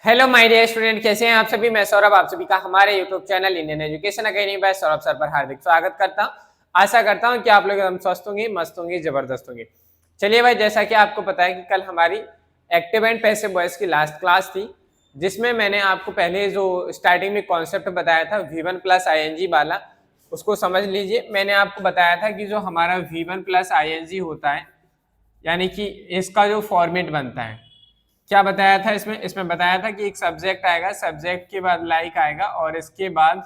Hello my dear student, कैसे हैं आप सभी। मैं सौरभ आप सभी का हमारे YouTube channel Indian education academy by Saurabh sir पर हार्दिक स्वागत करता हूं। आशा करता हूं कि आप लोग एकदम स्वस्थ होंगे, मस्त होंगे, जबरदस्त होंगे। चलिए भाई, जैसा कि आपको पता है कि कल हमारी एक्टिव एंड पैसिव वॉइस की लास्ट क्लास थी, जिसमें मैंने आपको पहले जो स्टार्टिंग में कॉन्सेप्ट बताया था V1 प्लस ING वाला, उसको समझ लीजिए। मैंने आपको बताया था कि जो हमारा V1 प्लस ING होता है, यानी कि इसका जो फॉर्मेट बनता है, क्या बताया था इसमें बताया था कि एक सब्जेक्ट आएगा, सब्जेक्ट के बाद लाइक आएगा और इसके बाद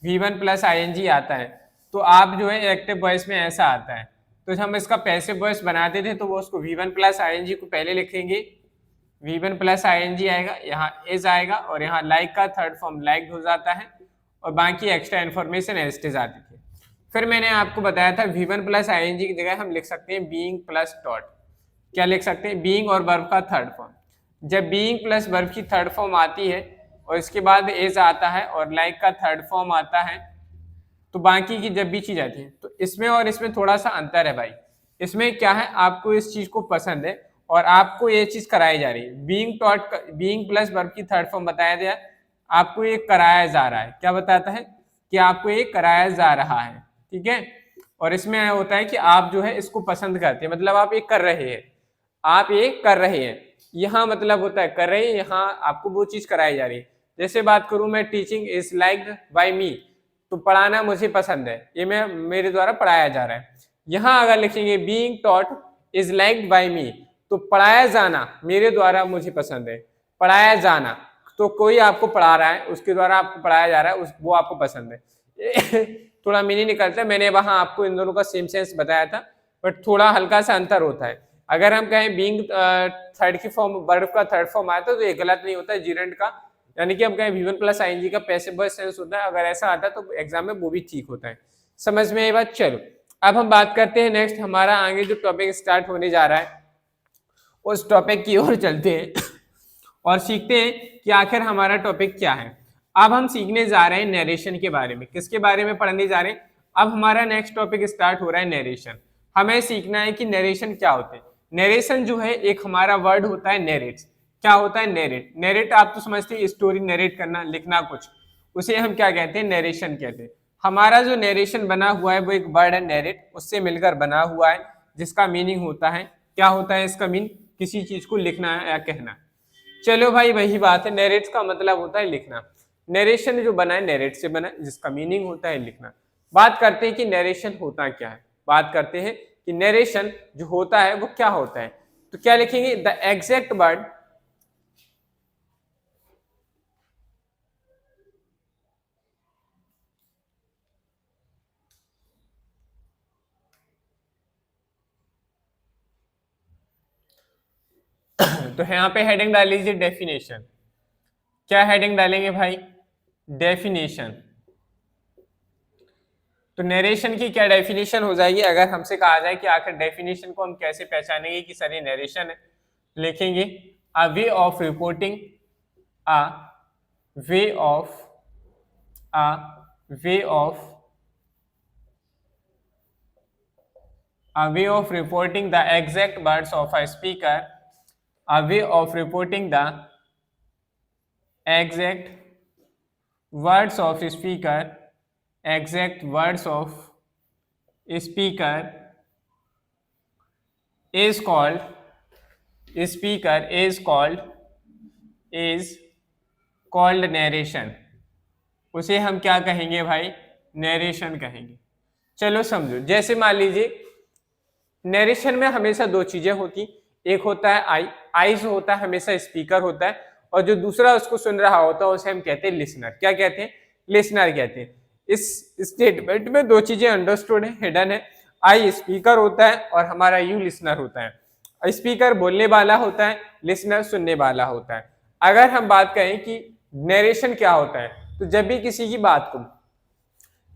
V1 प्लस ING आता है। तो आप जो है एक्टिव वॉइस में ऐसा आता है, तो हम इसका पैसिव वॉइस बनाते थे तो वो उसको V1 प्लस ING को पहले लिखेंगे, V1 प्लस ING आएगा, यहाँ इज आएगा और यहाँ लाइक का थर्ड फॉर्म लाइक हो जाता है और बाकी extra information as it is आती थी। फिर मैंने आपको बताया था V1 प्लस ING की जगह हम लिख सकते हैं बीइंग प्लस डॉट। क्या लिख सकते हैं? बीइंग और वर्ब का थर्ड फॉर्म। जब बीइंग प्लस वर्ब की थर्ड फॉर्म आती है और इसके बाद इज आता है और लाइक का थर्ड फॉर्म आता है, तो बाकी की जब भी चीज आती है, तो इसमें और इसमें थोड़ा सा अंतर है भाई। इसमें क्या है, आपको इस चीज को पसंद है और आपको ये चीज कराई जा रही है। बीइंग प्लस वर्ब की थर्ड फॉर्म बताया गया, आपको ये कराया जा रहा है। क्या बताता है? कि आपको ये कराया जा रहा है, ठीक है। और इसमें होता है कि आप जो है इसको पसंद करते हैं, मतलब आप ये कर रहे हैं, आप ये कर रहे हैं। यहाँ मतलब होता है कर रहे हैं, यहाँ आपको वो चीज कराई जा रही है। जैसे बात करूं मैं, teaching is liked by me, तो पढ़ाना मुझे पसंद है, ये मैं मेरे द्वारा पढ़ाया जा रहा है। यहाँ अगर लिखेंगे being taught is liked by me, तो पढ़ाया जाना मेरे द्वारा मुझे पसंद है। पढ़ाया जाना, तो कोई आपको पढ़ा रहा है, उसके द्वारा आपको पढ़ाया जा रहा है, वो आपको पसंद है। थोड़ा मीनिंग निकलता है। मैंने वहां आपको इन दोनों का सेम सेंस बताया था, बट थोड़ा हल्का सा अंतर होता है। अगर हम कहें बीइंग थर्ड की फॉर्म, वर्ब का थर्ड फॉर्म आता है तो ये गलत नहीं होता है, जीरेंट का, यानी कि हम कहें V1 प्लस ING का पैसिव वॉइस सेंस होता है। अगर ऐसा आता है तो एग्जाम में वो भी ठीक होता है। समझ में ये बात? चलो अब हम बात करते हैं नेक्स्ट, हमारा आगे जो टॉपिक स्टार्ट होने जा रहा है उस टॉपिक की ओर चलते हैं और सीखते हैं कि आखिर हमारा टॉपिक क्या है। अब हम सीखने जा रहे हैं नरेशन के बारे में। किसके बारे में पढ़ने जा रहे हैं? अब हमारा नेक्स्ट टॉपिक स्टार्ट हो रहा है नरेशन। हमें सीखना है कि नरेशन क्या होते हैं। नरेशन जो है एक हमारा वर्ड होता है नरेट। क्या होता है? नरेट। नरेट आप तो समझते हैं स्टोरी नरेट करना, लिखना कुछ, उसे हम क्या कहते हैं? नरेशन कहते हैं। हमारा जो नरेशन बना हुआ है वो एक वर्ड है नरेट, उससे मिलकर बना हुआ है, जिसका मीनिंग होता है, क्या होता है इसका मीन? किसी चीज को लिखना है या कहना। चलो भाई, वही बात है, नरेट का मतलब होता है लिखना। नरेशन जो बना है नरेट से बना है, जिसका मीनिंग होता है लिखना। बात करते हैं कि नरेशन होता क्या है। बात करते हैं कि नरेशन जो होता है वो क्या होता है। तो क्या लिखेंगे? द एग्जैक्ट वर्ड तो यहाँ पे हेडिंग डाल लीजिए डेफिनेशन। क्या हेडिंग डालेंगे भाई? डेफिनेशन। तो नरेशन की क्या डेफिनेशन हो जाएगी? अगर हमसे कहा जाए कि आखिर डेफिनेशन को हम कैसे पहचानेंगे कि सर ये नरेशन है, लिखेंगे a way of reporting, a way of a way of a way of reporting the exact words of a speaker, a way of reporting the exact words of speaker, exact words of speaker is called, speaker is called narration। उसे हम क्या कहेंगे भाई? Narration कहेंगे। चलो समझो, जैसे मान लीजिए नरेशन में हमेशा दो चीजें होती, एक होता है आई जो होता है हमेशा स्पीकर होता है, और जो दूसरा उसको सुन रहा होता है उसे हम कहते हैं लिसनर। क्या कहते हैं? लिसनर कहते हैं। इस स्टेटमेंट में दो चीजें अंडरस्टूड है, हिडन है। आई स्पीकर होता है और हमारा यू लिसनर होता है। स्पीकर बोलने वाला होता है, लिसनर सुनने वाला होता है। अगर हम बात करें कि नरेशन क्या होता है, तो जब भी किसी की बात को,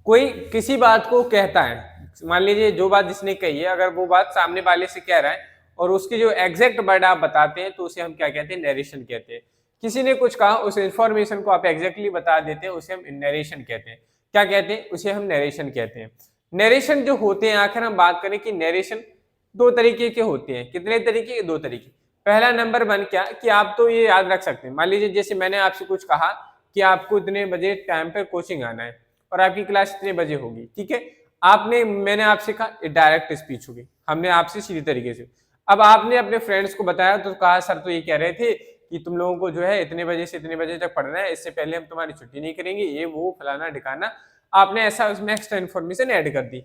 कोई किसी बात को कहता है, मान लीजिए जो बात जिसने कही है, अगर वो बात सामने वाले से कह रहा है और उसकी जो एग्जैक्ट वर्ड आप बताते हैं, तो उसे हम क्या कहते हैं? नरेशन कहते हैं। किसी ने कुछ कहा, उस इंफॉर्मेशन को आप एग्जैक्टली बता देते हैं, उसे हम नरेशन कहते हैं। क्या कहते हैं? उसे हम नरेशन कहते हैं। नरेशन जो होते हैं, आखिर हम बात करें कि नरेशन दो तरीके के होते हैं। कितने तरीके के? दो तरीके। पहला नंबर 1 क्या कि आप तो ये याद रख सकते हैं, मान लीजिए जैसे मैंने आपसे कुछ कहा कि आपको इतने बजे टाइम पे कोचिंग आना है और आपकी क्लास इतने बजे होगी, ठीक है। मैंने आपसे कहा, डायरेक्ट स्पीच होगी, हमने आपसे सीधी तरीके से। अब आपने अपने फ्रेंड्स को बताया तो कहा सर तो ये कह रहे थे कि तुम लोगों को जो है इतने बजे से इतने बजे तक पढ़ना है, इससे पहले हम तुम्हारी छुट्टी नहीं करेंगे, ये वो फलाना ढिकाना। आपने ऐसा उसमें एक्स्ट्रा इन्फॉर्मेशन ऐड कर दी,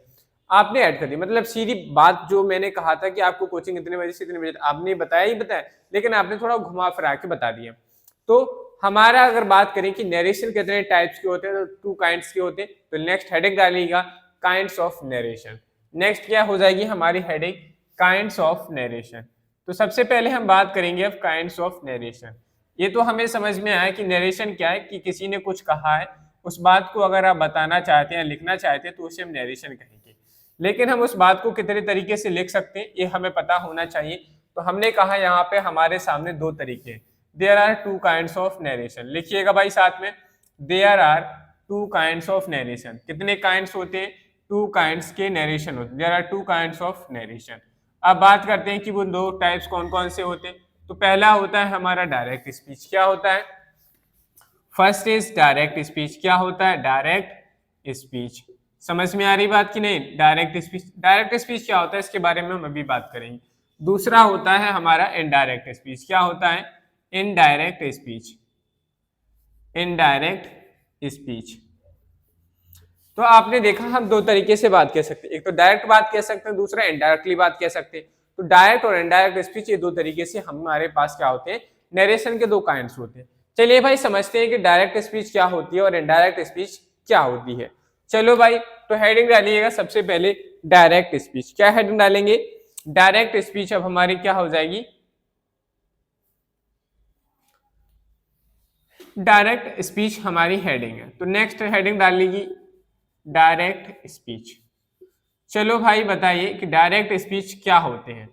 आपने ऐड कर दी, मतलब सीधी बात जो मैंने कहा था कि आपको कोचिंग इतने बजे से इतने बजे, आपने बताया ही बताया, लेकिन आपने थोड़ा घुमा फिरा के बता दिया। तो हमारा अगर बात करें कि नरेशन कितने टाइप्स के होते हैं, तो 2 काइंड्स के होते हैं। तो नेक्स्ट हेडिंग डालिएगा काइंड्स ऑफ नरेशन। नेक्स्ट क्या हो जाएगी हमारी हेडिंग, काइंड्स ऑफ नरेशन। तो सबसे पहले हम बात करेंगे अब काइंड्स ऑफ नरेशन। ये तो हमें समझ में आया कि नरेशन क्या है, कि किसी ने कुछ कहा है, उस बात को अगर आप बताना चाहते हैं, लिखना चाहते हैं, तो उसे हम नरेशन कहेंगे। लेकिन हम उस बात को कितने तरीके से लिख सकते हैं, ये हमें पता होना चाहिए। तो हमने कहा यहाँ पे हमारे सामने 2 तरीके हैं। There are 2 kinds of narration, लिखिएगा भाई साथ में, there are 2 kinds of narration. कितने काइंड्स होते हैं, 2 काइंड्स के नरेशन होते हैं। There are 2 kinds of narration. अब बात करते हैं कि वो 2 टाइप्स कौन कौन से होते हैं। तो पहला होता है हमारा डायरेक्ट स्पीच। क्या होता है, फर्स्ट इज डायरेक्ट स्पीच। क्या होता है, डायरेक्ट स्पीच। समझ में आ रही बात की नहीं, डायरेक्ट स्पीच। डायरेक्ट स्पीच क्या होता है इसके बारे में हम अभी बात करेंगे। दूसरा होता है हमारा इनडायरेक्ट स्पीच। क्या होता है, इनडायरेक्ट स्पीच। Indirect speech. तो आपने देखा हम 2 तरीके से बात कह सकते हैं, एक तो डायरेक्ट बात कह सकते हैं, दूसरा इनडायरेक्टली बात कह सकते हैं। तो डायरेक्ट और इनडायरेक्ट स्पीच, ये 2 तरीके से हमारे पास क्या होते हैं, नरेशन के 2 काइंड्स होते हैं। चलिए भाई समझते हैं कि डायरेक्ट स्पीच क्या होती है और इनडायरेक्ट स्पीच क्या होती है। चलो भाई, तो हेडिंग डालिएगा सबसे पहले डायरेक्ट स्पीच। क्या हेडिंग डालेंगे, डायरेक्ट स्पीच। अब हमारी क्या हो जाएगी, डायरेक्ट स्पीच हमारी हेडिंग है। तो नेक्स्ट हेडिंग डाल लीजिए डायरेक्ट स्पीच। चलो भाई बताइए कि डायरेक्ट स्पीच क्या होते हैं।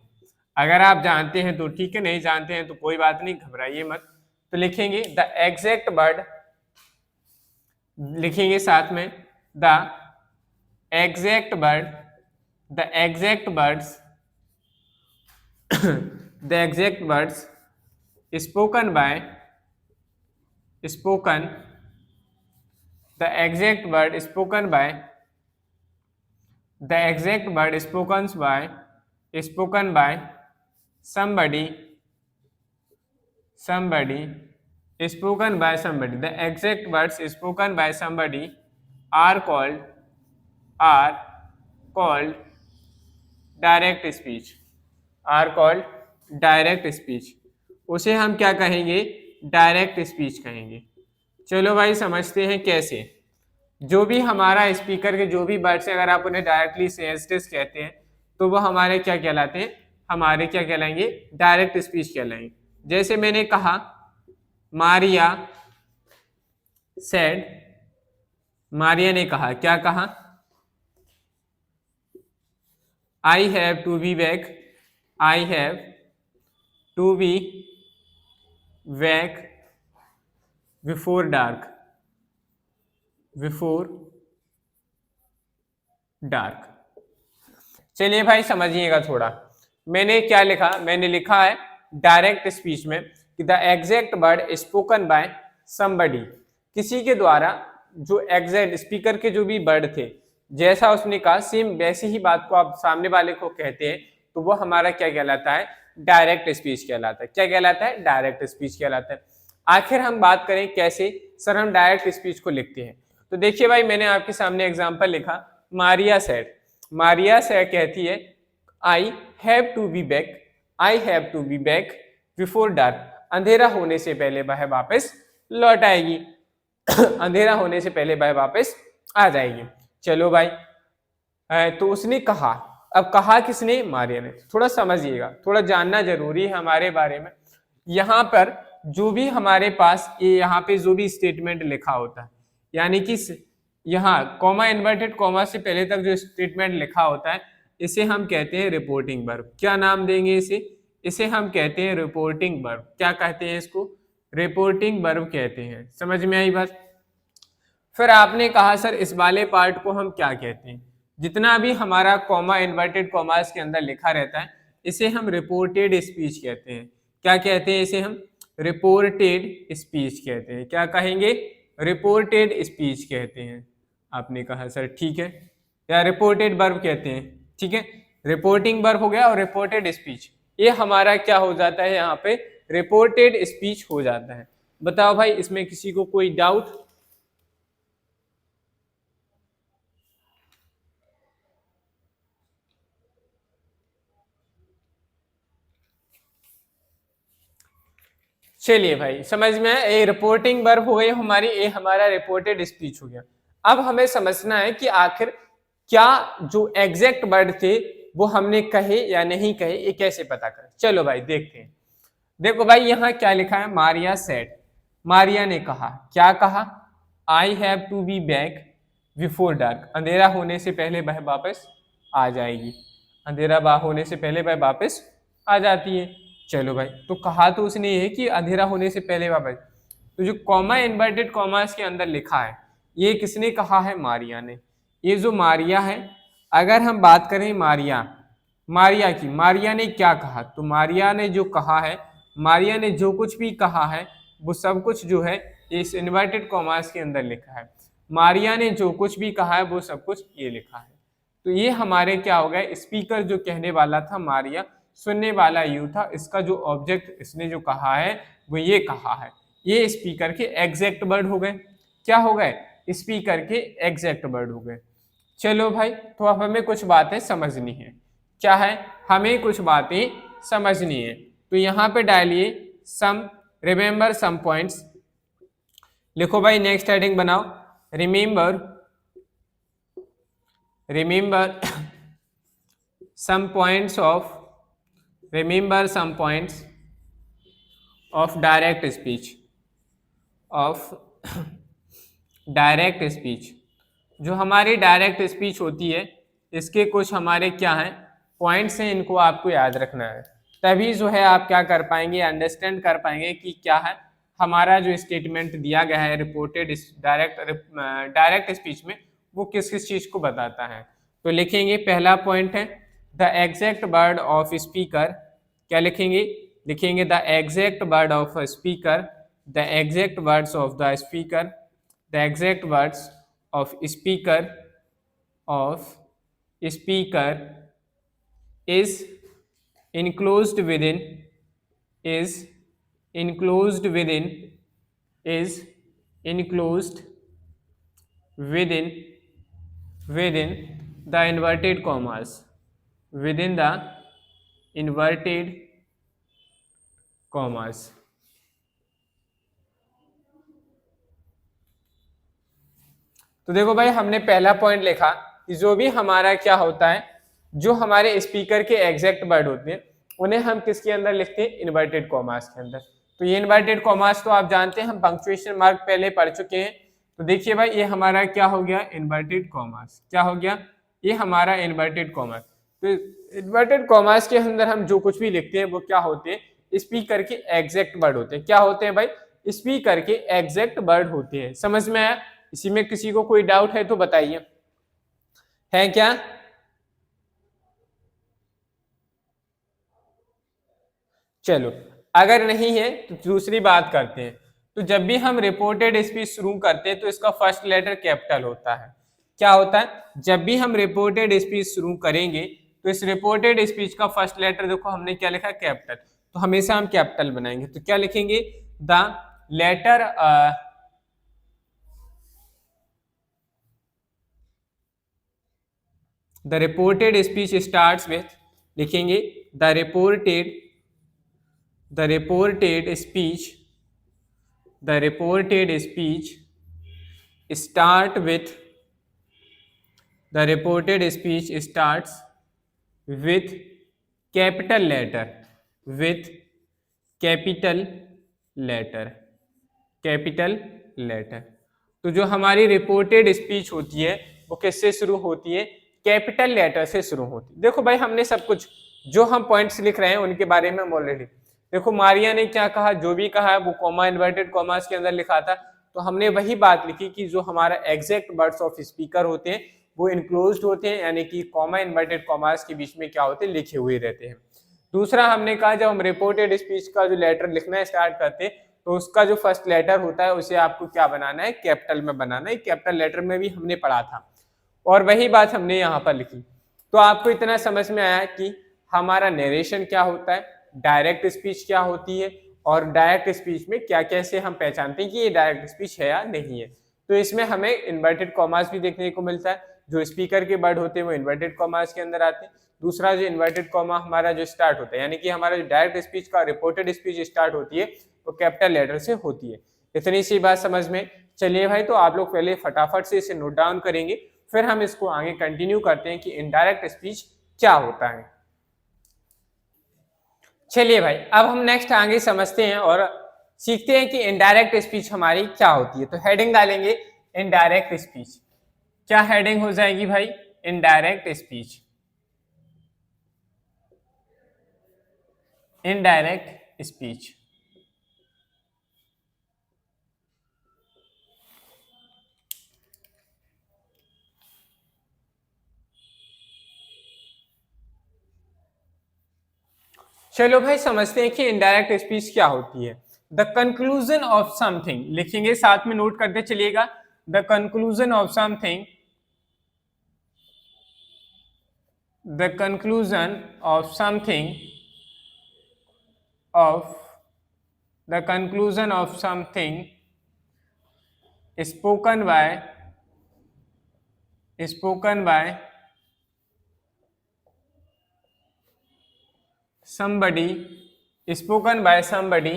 अगर आप जानते हैं तो ठीक है, नहीं जानते हैं तो कोई बात नहीं, घबराइए मत। तो लिखेंगे द एग्जैक्ट वर्ड, लिखेंगे साथ में the exact word, the exact words, the exact words spoken by, spoken, the exact word spoken by, the exact word spoken by somebody, somebody, spoken by somebody, the exact words spoken by somebody are called direct speech, are called direct speech। उसे हम क्या कहेंगे, direct speech कहेंगे। चलो भाई समझते हैं कैसे। जो भी हमारा स्पीकर के जो भी वर्ड्स हैं, अगर आप उन्हें डायरेक्टली सेंटेंस कहते हैं तो वो हमारे क्या कहलाते हैं, हमारे क्या कहलाएंगे, डायरेक्ट स्पीच कहलाएंगे। जैसे मैंने कहा मारिया सेड, मारिया ने कहा, क्या कहा, I have to be back, I have to be back before dark, before dark. चलिए भाई समझिएगा थोड़ा, मैंने क्या लिखा, मैंने लिखा है डायरेक्ट स्पीच में कि the exact word spoken by somebody, किसी के द्वारा जो एग्जैक्ट स्पीकर के जो भी वर्ड थे, जैसा उसने कहा सेम वैसी ही बात को आप सामने वाले को कहते हैं, तो वो हमारा क्या कहलाता है, डायरेक्ट स्पीच कहलाता है। क्या कहलाता है, डायरेक्ट स्पीच कहलाता है। आखिर हम बात करें कैसे सर हम डायरेक्ट स्पीच को लिखते हैं। तो देखिए भाई, मैंने आपके सामने एग्जांपल लिखा, मारिया सेड, मारिया सेड कहती है I have to be back, I have to be back before dark, अंधेरा होने से पहले वह वापस लौट आएगी, अंधेरा होने से पहले वह वापस आ जाएगी। चलो भाई, तो उसने कहा, अब कहा किसने, मारिया ने। थोड़ा समझिएगा, थोड़ा जानना जरूरी है हमारे बारे में। यहाँ पर जो भी हमारे पास ये यहाँ पे जो भी स्टेटमेंट लिखा होता है, यानी कि यहाँ कॉमा इन्वर्टेड कॉमा से पहले तक जो स्टेटमेंट लिखा होता है, इसे हम कहते हैं रिपोर्टिंग वर्ब। क्या नाम देंगे इसे, इसे हम कहते हैं रिपोर्टिंग वर्ब। क्या कहते हैं इसको, रिपोर्टिंग वर्ब कहते हैं। समझ में आई बात। फिर आपने कहा सर इस वाले पार्ट को हम क्या कहते हैं, जितना भी हमारा कॉमा इन्वर्टेड कॉमास के अंदर लिखा रहता है, इसे हम रिपोर्टेड स्पीच कहते हैं। क्या कहते हैं इसे हम? रिपोर्टेड स्पीच कहते हैं। क्या कहेंगे? रिपोर्टेड स्पीच कहते हैं। आपने कहा सर ठीक है, या रिपोर्टेड वर्ब कहते हैं, ठीक है। रिपोर्टिंग वर्ब हो गया और रिपोर्टेड स्पीच, ये हमारा क्या हो जाता है यहाँ पे? रिपोर्टेड स्पीच हो जाता है। बताओ भाई, इसमें किसी को कोई डाउट? चलिए भाई, समझ में आया? ये रिपोर्टिंग वर्ब हो गई हमारी, ये हमारा रिपोर्टेड स्पीच हो गया। अब हमें समझना है कि आखिर क्या जो एग्जैक्ट वर्ड थे वो हमने कहे या नहीं कहे, ये कैसे पता करें? चलो भाई देखते हैं। देखो भाई, यहाँ क्या लिखा है? मारिया सेड, मारिया ने कहा। क्या कहा? I have to be back before dark, अंधेरा होने से पहले वह वापस आ जाएगी। अंधेरा होने से पहले वह वापस आ जाती है। चलो भाई, तो कहा तो उसने ये कि अंधेरा होने से पहले वापस, तो जो कॉमा इन्वर्टेड कॉमास के अंदर लिखा है, ये किसने कहा है? मारिया ने। ये जो मारिया है, अगर हम बात करें मारिया की, मारिया ने क्या कहा? तो मारिया ने जो कहा है, मारिया ने जो कुछ भी कहा है वो सब कुछ जो है इस इन्वर्टेड कॉमास के अंदर लिखा है। मारिया ने जो कुछ भी कहा है वो सब कुछ ये लिखा है। तो ये हमारे क्या हो गया? स्पीकर जो कहने वाला था मारिया, सुनने वाला यू था। इसका जो ऑब्जेक्ट इसने जो कहा है वो ये कहा है। ये स्पीकर के एग्जैक्ट वर्ड हो गए। क्या हो गए? स्पीकर के एग्जैक्ट वर्ड हो गए। चलो भाई, तो अब हमें कुछ बातें समझनी है। क्या है? हमें कुछ बातें समझनी है। तो यहाँ पे डालिए सम, रिमेंबर सम पॉइंट्स। लिखो भाई, नेक्स्ट हेडिंग बनाओ, remember some points of direct speech। जो हमारी डायरेक्ट स्पीच होती है, इसके कुछ हमारे क्या हैं? पॉइंट्स हैं, इनको आपको याद रखना है। तभी जो है आप क्या कर पाएंगे? अंडरस्टैंड कर पाएंगे कि क्या है हमारा जो स्टेटमेंट दिया गया है रिपोर्टेड डायरेक्ट स्पीच में, वो किस किस चीज को बताता है। तो लिखेंगे, पहला पॉइंट है the exact word of speaker. क्या लिखेंगे? लिखेंगे the exact word of speaker, the exact words of the speaker, the exact words of speaker is enclosed within the inverted commas, within the inverted commas। तो देखो भाई, हमने पहला point लिखा कि जो भी हमारा क्या होता है, जो हमारे स्पीकर के एग्जैक्ट वर्ड होते हैं उन्हें हम किसके अंदर लिखते हैं? इन्वर्टेड कॉमास के अंदर। तो ये इन्वर्टेड कॉमास तो आप जानते हैं, हम पंक्चुएशन मार्क पहले पढ़ चुके हैं। तो देखिए भाई, ये हमारा क्या हो गया? Inverted commas. क्या हो गया? ये हमारा इन्वर्टेड कॉमास। तो इन्वर्टेड कॉमास के अंदर हम जो कुछ भी लिखते हैं वो क्या होते हैं? स्पीकर के एग्जैक्ट वर्ड होते हैं। क्या होते हैं भाई? स्पीकर के एग्जैक्ट वर्ड होते हैं। समझ में आया? इसी में किसी को कोई डाउट है तो बताइए, है क्या? चलो, अगर नहीं है तो दूसरी बात करते हैं। तो जब भी हम रिपोर्टेड स्पीच शुरू करते हैं तो इसका फर्स्ट लेटर कैपिटल होता है। क्या होता है? जब भी हम रिपोर्टेड स्पीच शुरू करेंगे तो इस रिपोर्टेड स्पीच का फर्स्ट लेटर देखो हमने क्या लिखा? कैपिटल। तो हमेशा हम कैपिटल बनाएंगे। तो क्या लिखेंगे? The letter the reported speech starts with, लिखेंगे the reported speech start with, the reported speech starts with capital letter, capital letter। तो जो हमारी रिपोर्टेड स्पीच होती है वो किससे शुरू होती है? कैपिटल लेटर से शुरू होती है। देखो भाई, हमने सब कुछ जो हम पॉइंट्स लिख रहे हैं उनके बारे में हम ऑलरेडी, देखो मारिया ने क्या कहा, जो भी कहा है वो कॉमा इन्वर्टेड कॉमास के अंदर लिखा था। तो हमने वही बात लिखी कि जो हमारा एग्जैक्ट वर्ड्स ऑफ स्पीकर होते हैं वो इनक्लोज्ड होते हैं, यानी कि कॉमा इन्वर्टेड कॉमास के बीच में क्या होते हैं? लिखे हुए रहते हैं। दूसरा हमने कहा जब हम रिपोर्टेड स्पीच का जो लेटर लिखना स्टार्ट करते तो उसका जो फर्स्ट लेटर होता है उसे आपको क्या बनाना है, कैपिटल में बनाना है। कैपिटल लेटर में भी हमने पढ़ा था और वही बात हमने यहाँ पर लिखी। तो आपको इतना समझ में आया कि हमारा नरेशन क्या होता है, डायरेक्ट स्पीच क्या होती है और डायरेक्ट स्पीच में क्या कैसे हम पहचानते हैं कि ये डायरेक्ट स्पीच है या नहीं है। तो इसमें हमें इन्वर्टेड कॉमास भी देखने को मिलता है, जो स्पीकर के वर्ड होते हैं वो इन्वर्टेड कॉमास के अंदर आते हैं। दूसरा जो इन्वर्टेड कॉमा हमारा जो स्टार्ट होता है, यानी कि हमारा जो डायरेक्ट स्पीच का रिपोर्टेड स्पीच स्टार्ट होती है वो कैपिटल लेटर से होती है। इतनी सी बात समझ में। चलिए भाई, तो आप लोग पहले फटाफट से इसे नोट डाउन करेंगे, फिर हम इसको आगे कंटिन्यू करते हैं कि इनडायरेक्ट स्पीच क्या होता है। चलिए भाई, अब हम नेक्स्ट आगे समझते हैं और सीखते हैं कि इनडायरेक्ट स्पीच हमारी क्या होती है। तो हेडिंग डालेंगे इनडायरेक्ट स्पीच। क्या हेडिंग हो जाएगी भाई? Indirect speech. Indirect speech. चलो भाई, समझते हैं कि इनडायरेक्ट स्पीच क्या होती है। द कंक्लूजन ऑफ समथिंग लिखेंगे, साथ में नोट करते चलिएगा। The conclusion of something, the conclusion of something, of the conclusion of something spoken by somebody, spoken by somebody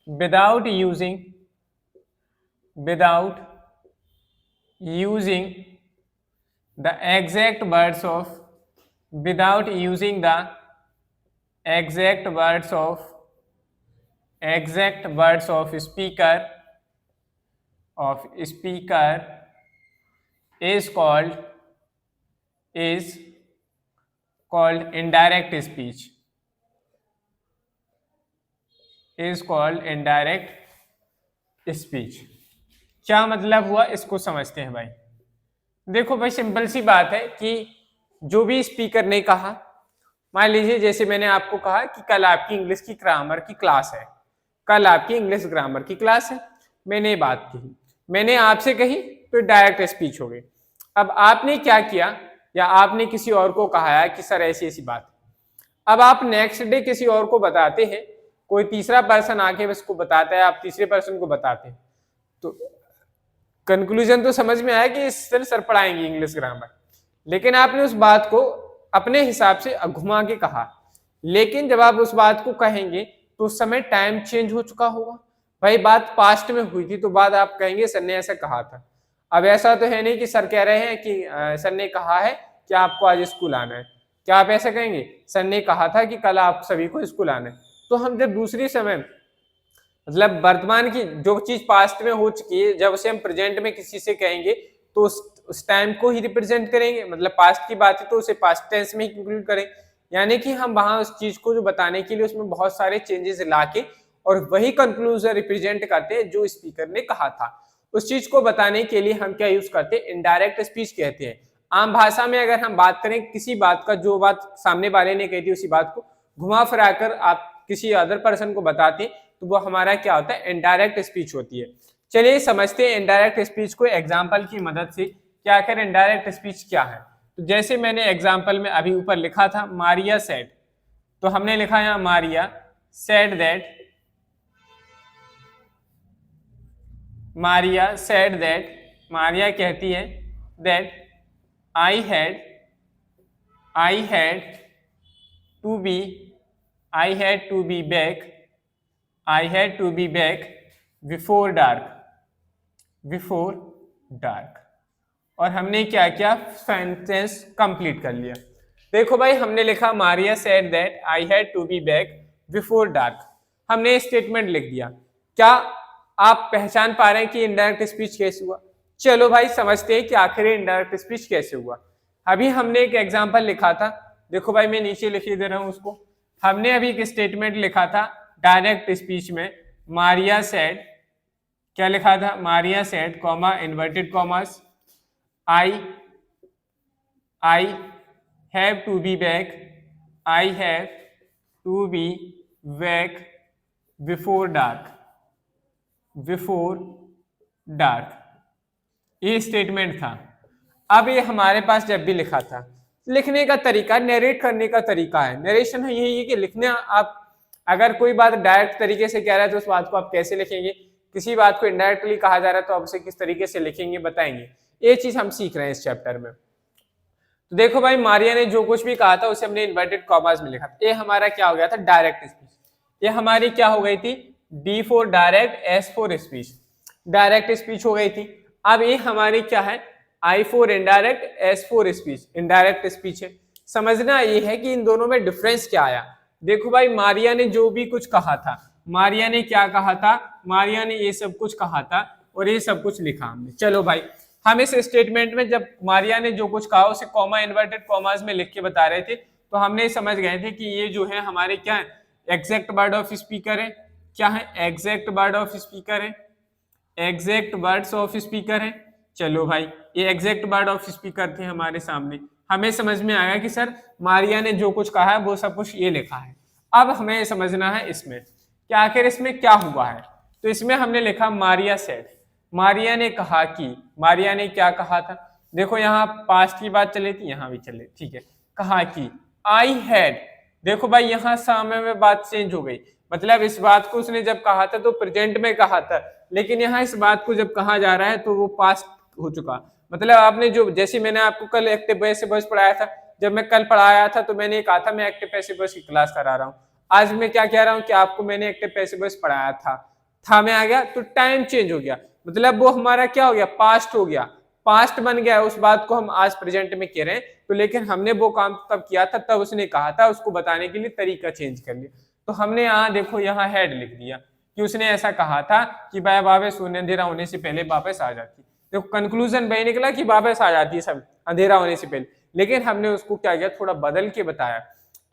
without using the exact words of, without using the exact words of speaker is called indirect speech, is called indirect speech। क्या मतलब हुआ इसको समझते हैं भाई। देखो भाई, simple सी बात है कि जो भी स्पीकर ने कहा, मान लीजिए जैसे मैंने आपको कहा कि कल आपकी इंग्लिश की ग्रामर की क्लास है, कल आपकी इंग्लिश ग्रामर की क्लास है, मैंने बात कही, मैंने आपसे कही, तो डायरेक्ट स्पीच हो गई। अब आपने क्या किया, या आपने किसी और को कहा है कि सर ऐसी ऐसी बात, अब आप नेक्स्ट डे किसी और को बताते हैं, कोई तीसरा पर्सन आके उसको बताता है, आप तीसरे पर्सन को बताते हैं, तो कंक्लूजन तो समझ में आया कि इस सर पढ़ाएंगे इंग्लिश ग्रामर, लेकिन आपने उस बात को अपने हिसाब से घुमा के कहा। लेकिन जब आप उस बात को कहेंगे तो उस समय टाइम चेंज हो चुका होगा भाई, बात पास्ट में हुई थी, तो बाद आप कहेंगे सर ने ऐसा कहा था। अब ऐसा तो है नहीं कि सर कह रहे हैं कि सर ने कहा है कि आपको आज स्कूल आना है, क्या आप ऐसा कहेंगे? सर ने कहा था कि कल आप सभी को स्कूल आना है। तो हम जब दूसरी समय, मतलब वर्तमान की जो चीज पास्ट में हो चुकी है, जब उसे हम प्रेजेंट में किसी से कहेंगे तो उस टाइम को ही रिप्रेजेंट करेंगे, मतलब पास्ट की बात है तो उसे पास्ट टेंस में ही इंक्लूड करें। यानी कि हम वहां उस चीज को जो बताने के लिए उसमें बहुत सारे चेंजेस लाके और वही कंक्लूजन रिप्रेजेंट करते हैं जो स्पीकर ने कहा था। उस चीज को बताने के लिए हम क्या यूज करते हैं? इनडायरेक्ट स्पीच कहते हैं। आम भाषा में अगर हम बात करें किसी बात का, जो बात सामने वाले ने कही थी उसी बात को घुमा फिरा कर आप किसी अदर पर्सन को बताते तो वो हमारा क्या होता है? इनडायरेक्ट स्पीच होती है। चलिए समझते हैं इनडायरेक्ट स्पीच को एग्जाम्पल की मदद से कि आखिर इनडायरेक्ट स्पीच क्या है। तो जैसे मैंने एग्जाम्पल में अभी ऊपर लिखा था मारिया सेड, तो हमने लिखा यहाँ Maria said that, Maria said that, Maria कहती है that I had to be back before dark. और हमने क्या किया? सेंटेंस कंप्लीट कर लिया। देखो भाई, हमने लिखा Maria said that I had to be back before dark, हमने स्टेटमेंट लिख दिया। क्या आप पहचान पा रहे हैं कि इनडायरेक्ट स्पीच कैसे हुआ? चलो भाई समझते हैं कि आखिर इनडायरेक्ट स्पीच कैसे हुआ। अभी हमने एक एग्जांपल लिखा था, देखो भाई मैं नीचे लिख दे रहा हूं उसको। हमने अभी एक स्टेटमेंट लिखा था डायरेक्ट स्पीच में, मारिया सेड, क्या लिखा था? Maria said comma inverted commas I have to be back, I have to be wake before dark, before dark, ये स्टेटमेंट था। अब ये हमारे पास जब भी लिखा था, लिखने का तरीका, नरेट करने का तरीका है। नरेशन है यही है कि लिखने, आप अगर कोई बात डायरेक्ट तरीके से कह रहा है तो उस बात को आप कैसे लिखेंगे, किसी बात को इनडायरेक्टली कहा जा रहा है तो आप उसे किस तरीके से लिखेंगे, बताएंगे। ये चीज हम सीख रहे हैं इस चैप्टर में। तो देखो भाई, मारिया ने जो कुछ भी कहा था उसे हमने इन्वर्टेड कॉमास में लिखा। ये हमारा क्या हो गया था, डायरेक्ट स्पीच। ये हमारी क्या हो गई थी, D for direct, S for speech, direct speech हो गई थी। अब ये हमारी क्या है, I for indirect, S for speech, indirect speech है। समझना ये है कि इन दोनों में डिफरेंस क्या आया। देखो भाई, मारिया ने जो भी कुछ कहा था, मारिया ने क्या कहा था, मारिया ने ये सब कुछ कहा था और ये सब कुछ लिखा हमने। चलो भाई, हम इस स्टेटमेंट में जब मारिया ने जो कुछ कहा उसे कॉमा इन्वर्टेड कॉमास में लिख के बता रहे थे, तो हमने समझ गए थे कि ये जो है हमारे क्या है, एग्जैक्ट वर्ड ऑफ स्पीकर है। क्या है, एग्जैक्ट वर्ड ऑफ स्पीकर है, एग्जैक्ट वर्ड्स ऑफ स्पीकर है। चलो भाई, ये एग्जैक्ट वर्ड ऑफ स्पीकर थे हमारे सामने। हमें समझ में आया कि सर मारिया ने जो कुछ कहा है वो सब कुछ ये लिखा है। अब हमें समझना है इसमें कि आखिर इसमें क्या हुआ है। तो इसमें हमने लिखा मारिया सेड, मारिया ने कहा कि, मारिया ने क्या कहा था। देखो यहाँ पास्ट की बात चली थी, यहाँ भी चले, ठीक है। कहा कि आई हैड, देखो भाई यहाँ समय में बात चेंज हो गई, मतलब इस बात को उसने जब कहा था तो प्रेजेंट में कहा था, लेकिन यहाँ इस बात को जब कहा जा रहा है तो वो पास्ट हो चुका। मतलब आपने जो, जैसे मैंने आपको कल एक्टिव पैसिव वॉइस पढ़ाया था, जब मैं कल पढ़ाया था तो मैंने कहा था मैं एक्टिव पैसिव वॉइस की क्लास करा रहा हूँ। आज मैं क्या कह रहा हूँ कि आपको मैंने एक्टिव पैसिव वॉइस पढ़ाया था में आ गया तो टाइम चेंज हो गया, मतलब वो हमारा क्या हो गया, पास्ट हो गया, पास्ट बन गया। उस बात को हम आज प्रेजेंट में कह रहे हैं, तो लेकिन हमने वो काम तब किया था, तब उसने कहा था, उसको बताने के लिए तरीका चेंज कर लिया। तो हमने यहाँ देखो यहाँ हेड लिख दिया कि उसने ऐसा कहा था कि भाई वापस अंधेरा होने से पहले वापस आ जाती। देखो कंक्लूजन वही निकला कि वापस आ जाती है सब अंधेरा होने से पहले, लेकिन हमने उसको क्या किया, थोड़ा बदल के बताया,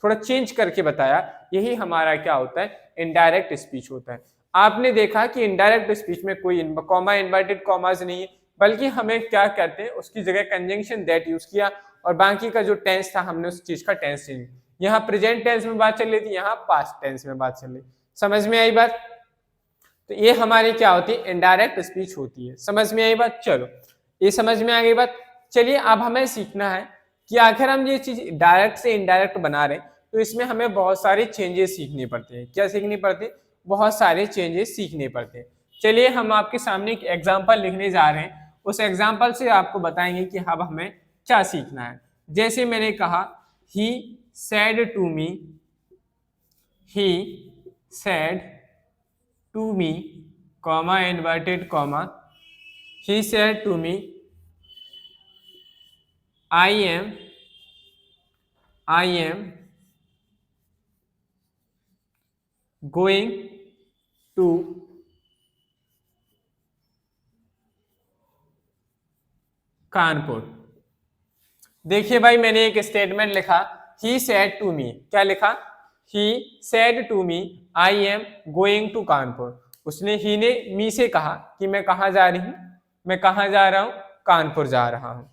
थोड़ा चेंज करके बताया। यही हमारा क्या होता है, इनडायरेक्ट स्पीच होता है। आपने देखा कि इनडायरेक्ट स्पीच में कोई कॉमा इन्वर्टेड कॉमास नहीं है, बल्कि हमें क्या कहते हैं, उसकी जगह कंजंक्शन दैट यूज किया और बाकी का जो टेंस था हमने उस चीज का टेंस चेंज। यहाँ प्रेजेंट टेंस में बात चल रही थी, यहाँ पास्ट टेंस में बात चल रही। समझ में आई बात। तो ये हमारी क्या होती है, इनडायरेक्ट स्पीच होती है। समझ में आई बात। चलो ये समझ में आ गई बात। चलिए अब हमें सीखना है कि आखिर हम ये चीज डायरेक्ट से इनडायरेक्ट बना रहे हैं, तो इसमें हमें बहुत सारे चेंजेस सीखने पड़ते हैं। क्या सीखने पड़ते हैं, बहुत सारे चेंजेस सीखने पड़ते हैं। चलिए हम आपके सामने एक एग्जाम्पल लिखने जा रहे हैं, उस एग्जाम्पल से आपको बताएंगे कि अब हमें क्या सीखना है। जैसे मैंने कहा, ही said to me, he said to me, comma inverted comma, he said to me, I am going to Kanpur. देखिए भाई, मैंने एक स्टेटमेंट लिखा, ही सेड टू मी, क्या लिखा, he said to me I am going to Kanpur. उसने, he ने मी से कहा कि मैं कहाँ जा रही हूँ, मैं कहाँ जा रहा हूँ, कानपुर जा रहा हूँ।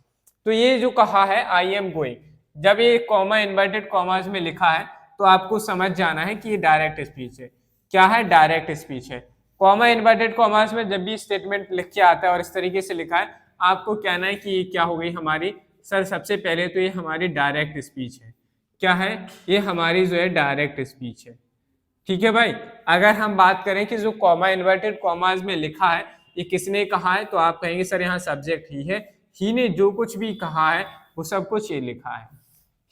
तो ये जो कहा है आई एम गोइंग, जब ये कॉमा इन्वर्टेड कॉमास में लिखा है तो आपको समझ जाना है कि ये डायरेक्ट स्पीच है। क्या है, डायरेक्ट स्पीच है। कॉमा इन्वर्टेड कॉमास में जब भी स्टेटमेंट लिख के आता है और इस तरीके से लिखा है, आपको कहना है कि ये क्या हो गई हमारी, सर सबसे पहले तो ये हमारी डायरेक्ट स्पीच है। क्या है, ये हमारी जो है डायरेक्ट स्पीच है। ठीक है भाई। अगर हम बात करें कि जो कॉमा इन्वर्टेड कॉमास में लिखा है ये किसने कहा है, तो आप कहेंगे सर यहाँ सब्जेक्ट ही है, ही ने जो कुछ भी कहा है वो सब कुछ ये लिखा है।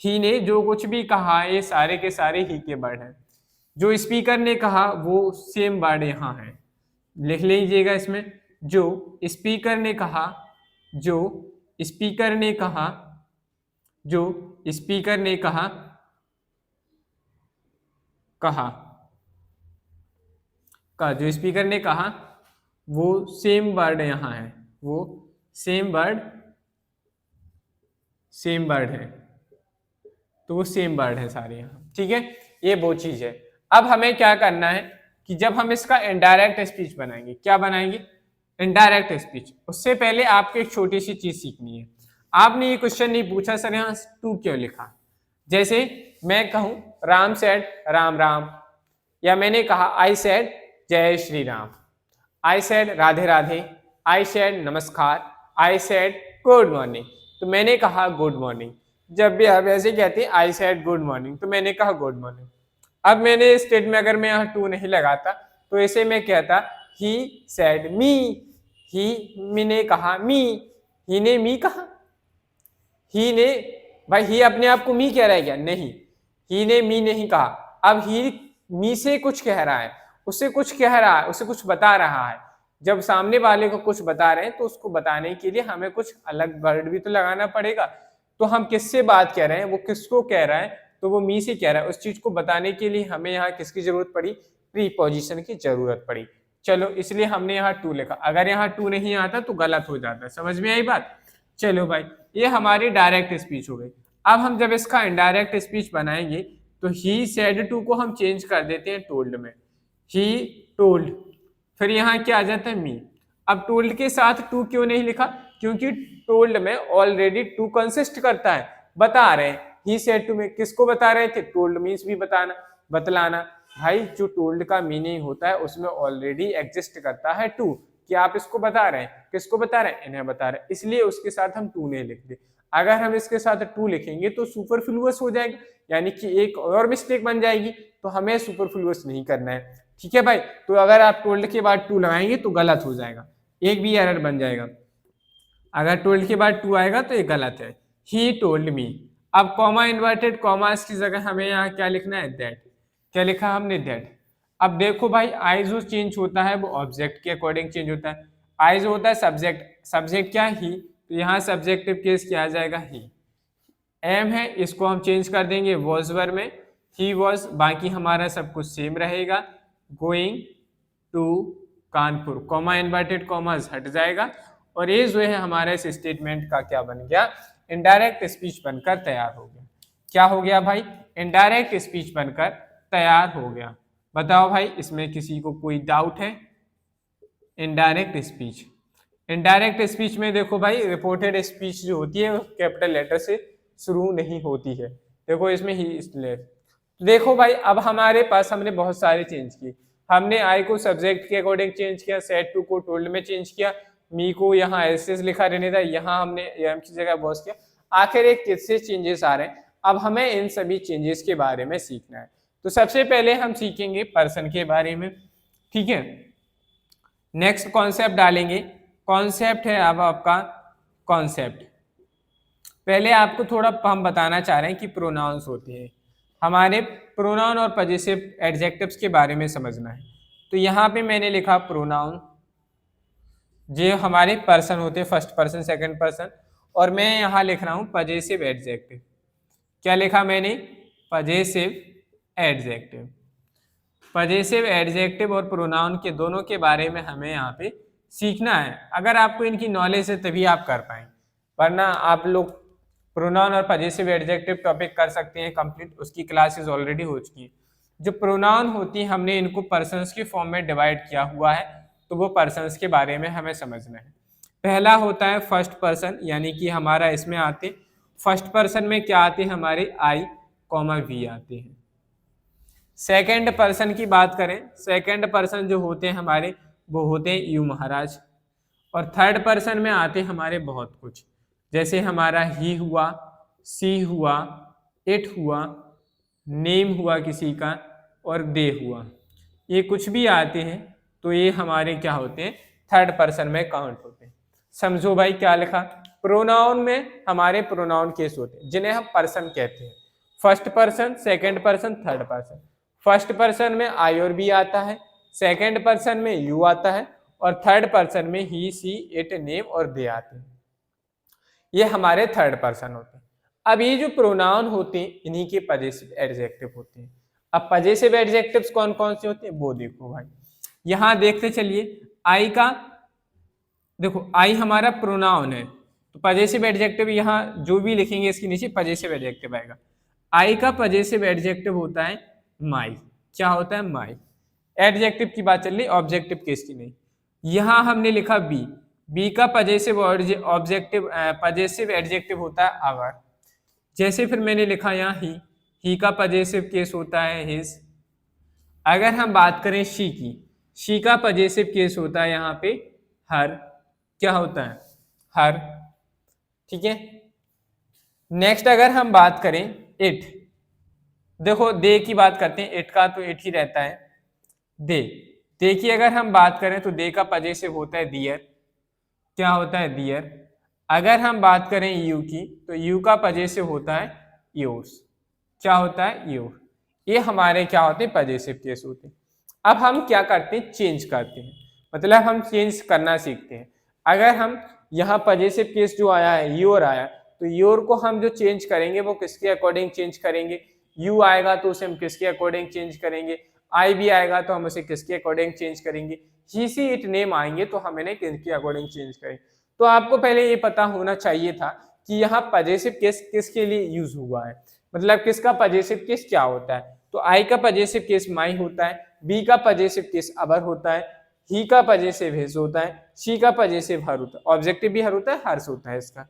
ही ने जो कुछ भी कहा है ये सारे के सारे ही के वर्ड हैं। जो स्पीकर ने कहा वो सेम वर्ड यहाँ है, लिख लीजिएगा इसमें। जो स्पीकर ने कहा, जो स्पीकर ने कहा, जो स्पीकर ने कहा, कहा का जो स्पीकर ने कहा वो सेम वर्ड यहाँ है, वो सेम वर्ड है, तो वो सेम वर्ड है सारे यहाँ। ठीक है, ये वो चीज है। अब हमें क्या करना है कि जब हम इसका इनडायरेक्ट स्पीच बनाएंगे, क्या बनाएंगे, इनडायरेक्ट स्पीच, उससे पहले आपको एक छोटी सी चीज सीखनी है। आपने ये क्वेश्चन नहीं पूछा सर यहाँ टू क्यों लिखा। जैसे मैं कहूं राम सेड राम राम, या मैंने कहा आई सेड जय Shri Ram, I said Radhe Radhe, I said नमस्कार, आई सेड गुड मॉर्निंग, तो मैंने कहा गुड मॉर्निंग। जब भी आप ऐसे कहते हैं आई सेड गुड मॉर्निंग, तो मैंने कहा गुड मॉर्निंग। अब मैंने इस स्टेट में अगर मैं यहाँ टू नहीं लगाता तो इसे मैं कहता ही सेड मी, ही ने कहा मी, ही ने मी कहा, ही ने, भाई ही अपने आप को मी कह रहा है क्या? नहीं, ही ने मी नहीं कहा। अब ही मी से कुछ कह रहा है, उससे कुछ कह रहा है, उसे कुछ बता रहा है। जब सामने वाले को कुछ बता रहे हैं तो उसको बताने के लिए हमें कुछ अलग वर्ड भी तो लगाना पड़ेगा। तो हम किससे बात कह रहे हैं, वो किसको कह रहा है, तो वो मी से कह रहा है। उस चीज को बताने के लिए हमें यहाँ किसकी जरूरत पड़ी? प्रीपोजिशन की जरूरत पड़ी। चलो, इसलिए हमने यहाँ टू लिखा। अगर यहाँ टू नहीं आता तो गलत हो जाता है। समझ में आई बात? चलो भाई, ये हमारी डायरेक्ट स्पीच हो गई। अब हम जब इसका इनडायरेक्ट स्पीच बनाएंगे तो ही सेड टू को हम चेंज कर देते हैं टोल्ड में, ही टोल्ड, फिर यहाँ क्या आ जाता है? मी। अब टोल्ड के साथ टू क्यों नहीं लिखा? क्योंकि टोल्ड में ऑलरेडी टू कंसिस्ट करता है। बता रहे हैं ही सेड टू में, किसको बता रहे थे? टोल्ड मीन्स भी बताना, बतलाना। भाई जो टोल्ड का मीनिंग होता है उसमें ऑलरेडी एग्जिस्ट करता है टू, कि आप इसको बता रहे हैं। किसको बता रहे हैं? इन्हें बता रहे हैं, इसलिए उसके साथ हम टू नहीं लिखते। अगर हम इसके साथ टू लिखेंगे तो सुपरफ्लुअस हो जाएगा, यानी कि एक और मिस्टेक बन जाएगी, तो हमें सुपरफ्लुअस नहीं करना है। ठीक है भाई? तो अगर आप टोल्ड के बाद टू लगाएंगे तो गलत हो जाएगा, एक भी एरर बन जाएगा। अगर टोल्ड के बाद टू आएगा तो ये गलत है। He told me. अब कॉमा इन्वर्टेड कॉमास की जगह हमें यहाँ क्या लिखना है? दैट। क्या लिखा हमने? दैट। अब देखो भाई, आई जो चेंज होता है वो ऑब्जेक्ट के अकॉर्डिंग चेंज होता है। आई जो होता है सब्जेक्ट, सब्जेक्ट क्या? ही, तो यहाँ सब्जेक्टिव केस क्या आ जाएगा? ही। एम है, इसको हम चेंज कर देंगे वॉज वर में, ही वॉज, बाकी हमारा सब कुछ सेम रहेगा। Going to Kanpur, comma inverted commas हट जाएगा, और ये जो है हमारे इस स्टेटमेंट का क्या बन गया? इनडायरेक्ट स्पीच बनकर तैयार हो गया। क्या हो गया भाई? इनडायरेक्ट स्पीच बनकर तैयार हो गया। बताओ भाई, इसमें किसी को कोई डाउट है? इनडायरेक्ट स्पीच, इनडायरेक्ट स्पीच में देखो भाई, रिपोर्टेड स्पीच जो होती है वो कैपिटल लेटर से शुरू नहीं होती है। देखो इसमें ही, इसलिए देखो भाई, अब हमारे पास हमने बहुत सारे चेंज किए। हमने आई को सब्जेक्ट के अकॉर्डिंग चेंज किया, सेड टू को टोल्ड में चेंज किया, मी को यहाँ एस लिखा रहने था, यहाँ हमने एम की जगह बॉस किया। आखिर एक किससे चेंजेस आ रहे हैं? अब हमें इन सभी चेंजेस के बारे में सीखना है। तो सबसे पहले हम सीखेंगे पर्सन के बारे में। ठीक है, नेक्स्ट कॉन्सेप्ट डालेंगे। कॉन्सेप्ट है अब आपका कॉन्सेप्ट। पहले आपको थोड़ा हम बताना चाह रहे हैं कि प्रोनाउंस होते हैं। हमारे प्रोनाउन और पजेसिव एडजेक्टिव्स के बारे में समझना है। तो यहाँ पे मैंने लिखा प्रोनाउन, जो हमारे पर्सन होते हैं, फर्स्ट पर्सन, सेकंड पर्सन, और मैं यहाँ लिख रहा हूँ पजेसिव एडजेक्टिव। क्या लिखा मैंने? Possessive adjective. पजेसिव एडजेक्टिव और प्रोनाउन के दोनों के बारे में हमें यहाँ पे सीखना है। अगर आपको इनकी नॉलेज है तभी आप कर पाएंगे, वरना आप लोग प्रोनाउन और पजेसिव एडजेक्टिव टॉपिक कर सकते हैं कंप्लीट, उसकी क्लासेस ऑलरेडी हो चुकी है। जो प्रोनाउन होती है हमने इनको पर्सन्स के फॉर्म में डिवाइड किया हुआ है, तो वो पर्सन्स के बारे में हमें समझना है। पहला होता है फर्स्ट पर्सन, यानी कि हमारा इसमें आते, फर्स्ट पर्सन में क्या आते हैं? हमारे आई कॉमा वी आते हैं। सेकंड पर्सन की बात करें, सेकंड पर्सन जो होते हैं हमारे, वो होते हैं यू महाराज। और थर्ड पर्सन में आते हैं हमारे बहुत कुछ, जैसे हमारा ही हुआ, सी हुआ, इट हुआ, नेम हुआ किसी का, और दे हुआ। ये कुछ भी आते हैं तो ये हमारे क्या होते हैं? थर्ड पर्सन में काउंट होते हैं। समझो भाई क्या लिखा? प्रोनाउन में हमारे प्रोनाउन केस होते हैं जिन्हें हम पर्सन कहते हैं। First person, second person, third person. First person में आई और बी आता है, सेकंड पर्सन में यू आता है, और थर्ड पर्सन में ही, सी, इट, नेम और दे आते हैं। ये हमारे थर्ड पर्सन होते हैं। अब ये जो प्रोनाउन होते हैं इन्हीं के पजेसिव एडजेक्टिव होते हैं। अब पजेसिव एडजेक्टिव्स कौन कौन से होते हैं वो देखो भाई, यहां देखते चलिए। आई का देखो, आई हमारा प्रोनाउन है, तो पजेसिव एडजेक्टिव यहाँ जो भी लिखेंगे इसके नीचे पजेसिव एडजेक्टिव आएगा। आई का पजेसिव एडजेक्टिव होता है माई। क्या होता है? माई। एडजेक्टिव की बात चल रही, ऑब्जेक्टिव केस की नहीं। यहाँ हमने लिखा बी, बी का पजेसिव ऑब्जेक्टिव पजेसिव एडजेक्टिव होता है आवर। जैसे फिर मैंने लिखा यहाँ ही का पजेसिव केस होता है हिज। अगर हम बात करें शी की, शी का पजेसिव केस होता है यहाँ पे हर। क्या होता है? हर। ठीक है। नेक्स्ट अगर हम बात करें इट, देखो दे की बात करते हैं, इट का तो इट ही रहता है। दे, दे की अगर हम बात करें तो दे का पजेसिव होता है दियर। क्या होता है? दियर। अगर हम बात करें यू की, तो यू का पजेसिव होता है योर्स। क्या होता है? योर। ये हमारे क्या होते हैं? पजेसिव केस होते हैं। अब हम क्या करते हैं? चेंज करते हैं, मतलब हम चेंज करना सीखते हैं। अगर हम यहाँ पजेसिव केस जो आया है योर आया, तो योर को हम जो चेंज करेंगे वो किसके अकॉर्डिंग चेंज करेंगे? यू आएगा तो उसे हम किसके अकॉर्डिंग चेंज करेंगे? आई भी आएगा तो हम उसे किसके अकॉर्डिंग चेंज करेंगे? ही सी इट नेम आएंगे तो हम इन्हें किसके अकॉर्डिंग चेंज करेंगे। तो आपको पहले ये पता होना चाहिए था कि यहाँ पजेसिव केस किसके लिए यूज हुआ है, मतलब किसका पजेसिव केस क्या होता है। तो आई का पजेसिव केस माई होता है, बी का पजेसिव केस अवर होता है, ही का पजेसिव हिज होता है, शी का पजेसिव हर होता है, ऑब्जेक्टिव भी हर होता है, हर्ष होता है इसका।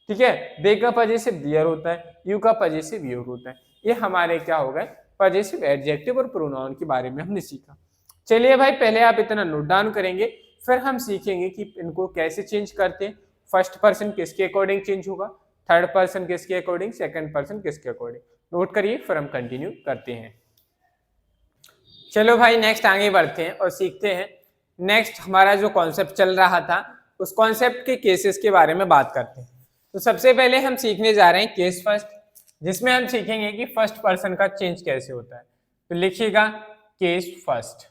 ठीक है। दे का पजेसिव दियर होता है, यू का पजेसिव योर होता है। ये हमारे क्या हो गए? पजेसिव एडजेक्टिव और प्रोनाउन के बारे में हमने सीखा। चलिए भाई, पहले आप इतना नोट डाउन करेंगे, फिर हम सीखेंगे कि इनको कैसे चेंज करते हैं। फर्स्ट पर्सन किसके अकॉर्डिंग चेंज होगा, थर्ड पर्सन किसके अकॉर्डिंग, सेकंड पर्सन किसके अकॉर्डिंग। नोट करिए, फिर हम कंटिन्यू करते हैं। चलो भाई, नेक्स्ट आगे बढ़ते हैं और सीखते हैं। नेक्स्ट हमारा जो कॉन्सेप्ट चल रहा था, उस कॉन्सेप्ट के केसेस के बारे में बात करते हैं। तो सबसे पहले हम सीखने जा रहे हैं केस फर्स्ट, जिसमें हम सीखेंगे कि फर्स्ट पर्सन का चेंज कैसे होता है। तो लिखिएगा केस फर्स्ट।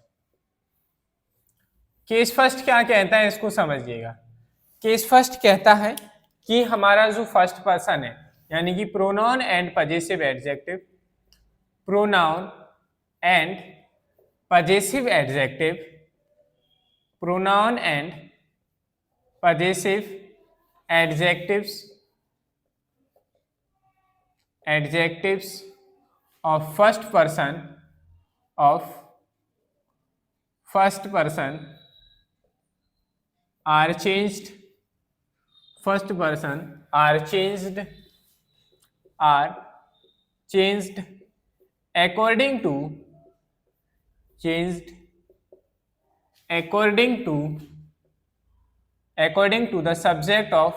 केस फर्स्ट क्या कहता है, इसको समझिएगा। केस फर्स्ट कहता है कि हमारा जो फर्स्ट पर्सन है, यानी कि pronoun and possessive adjective, pronoun and possessive adjective, pronoun and possessive adjectives of first person are changed, first person are changed according to the subject of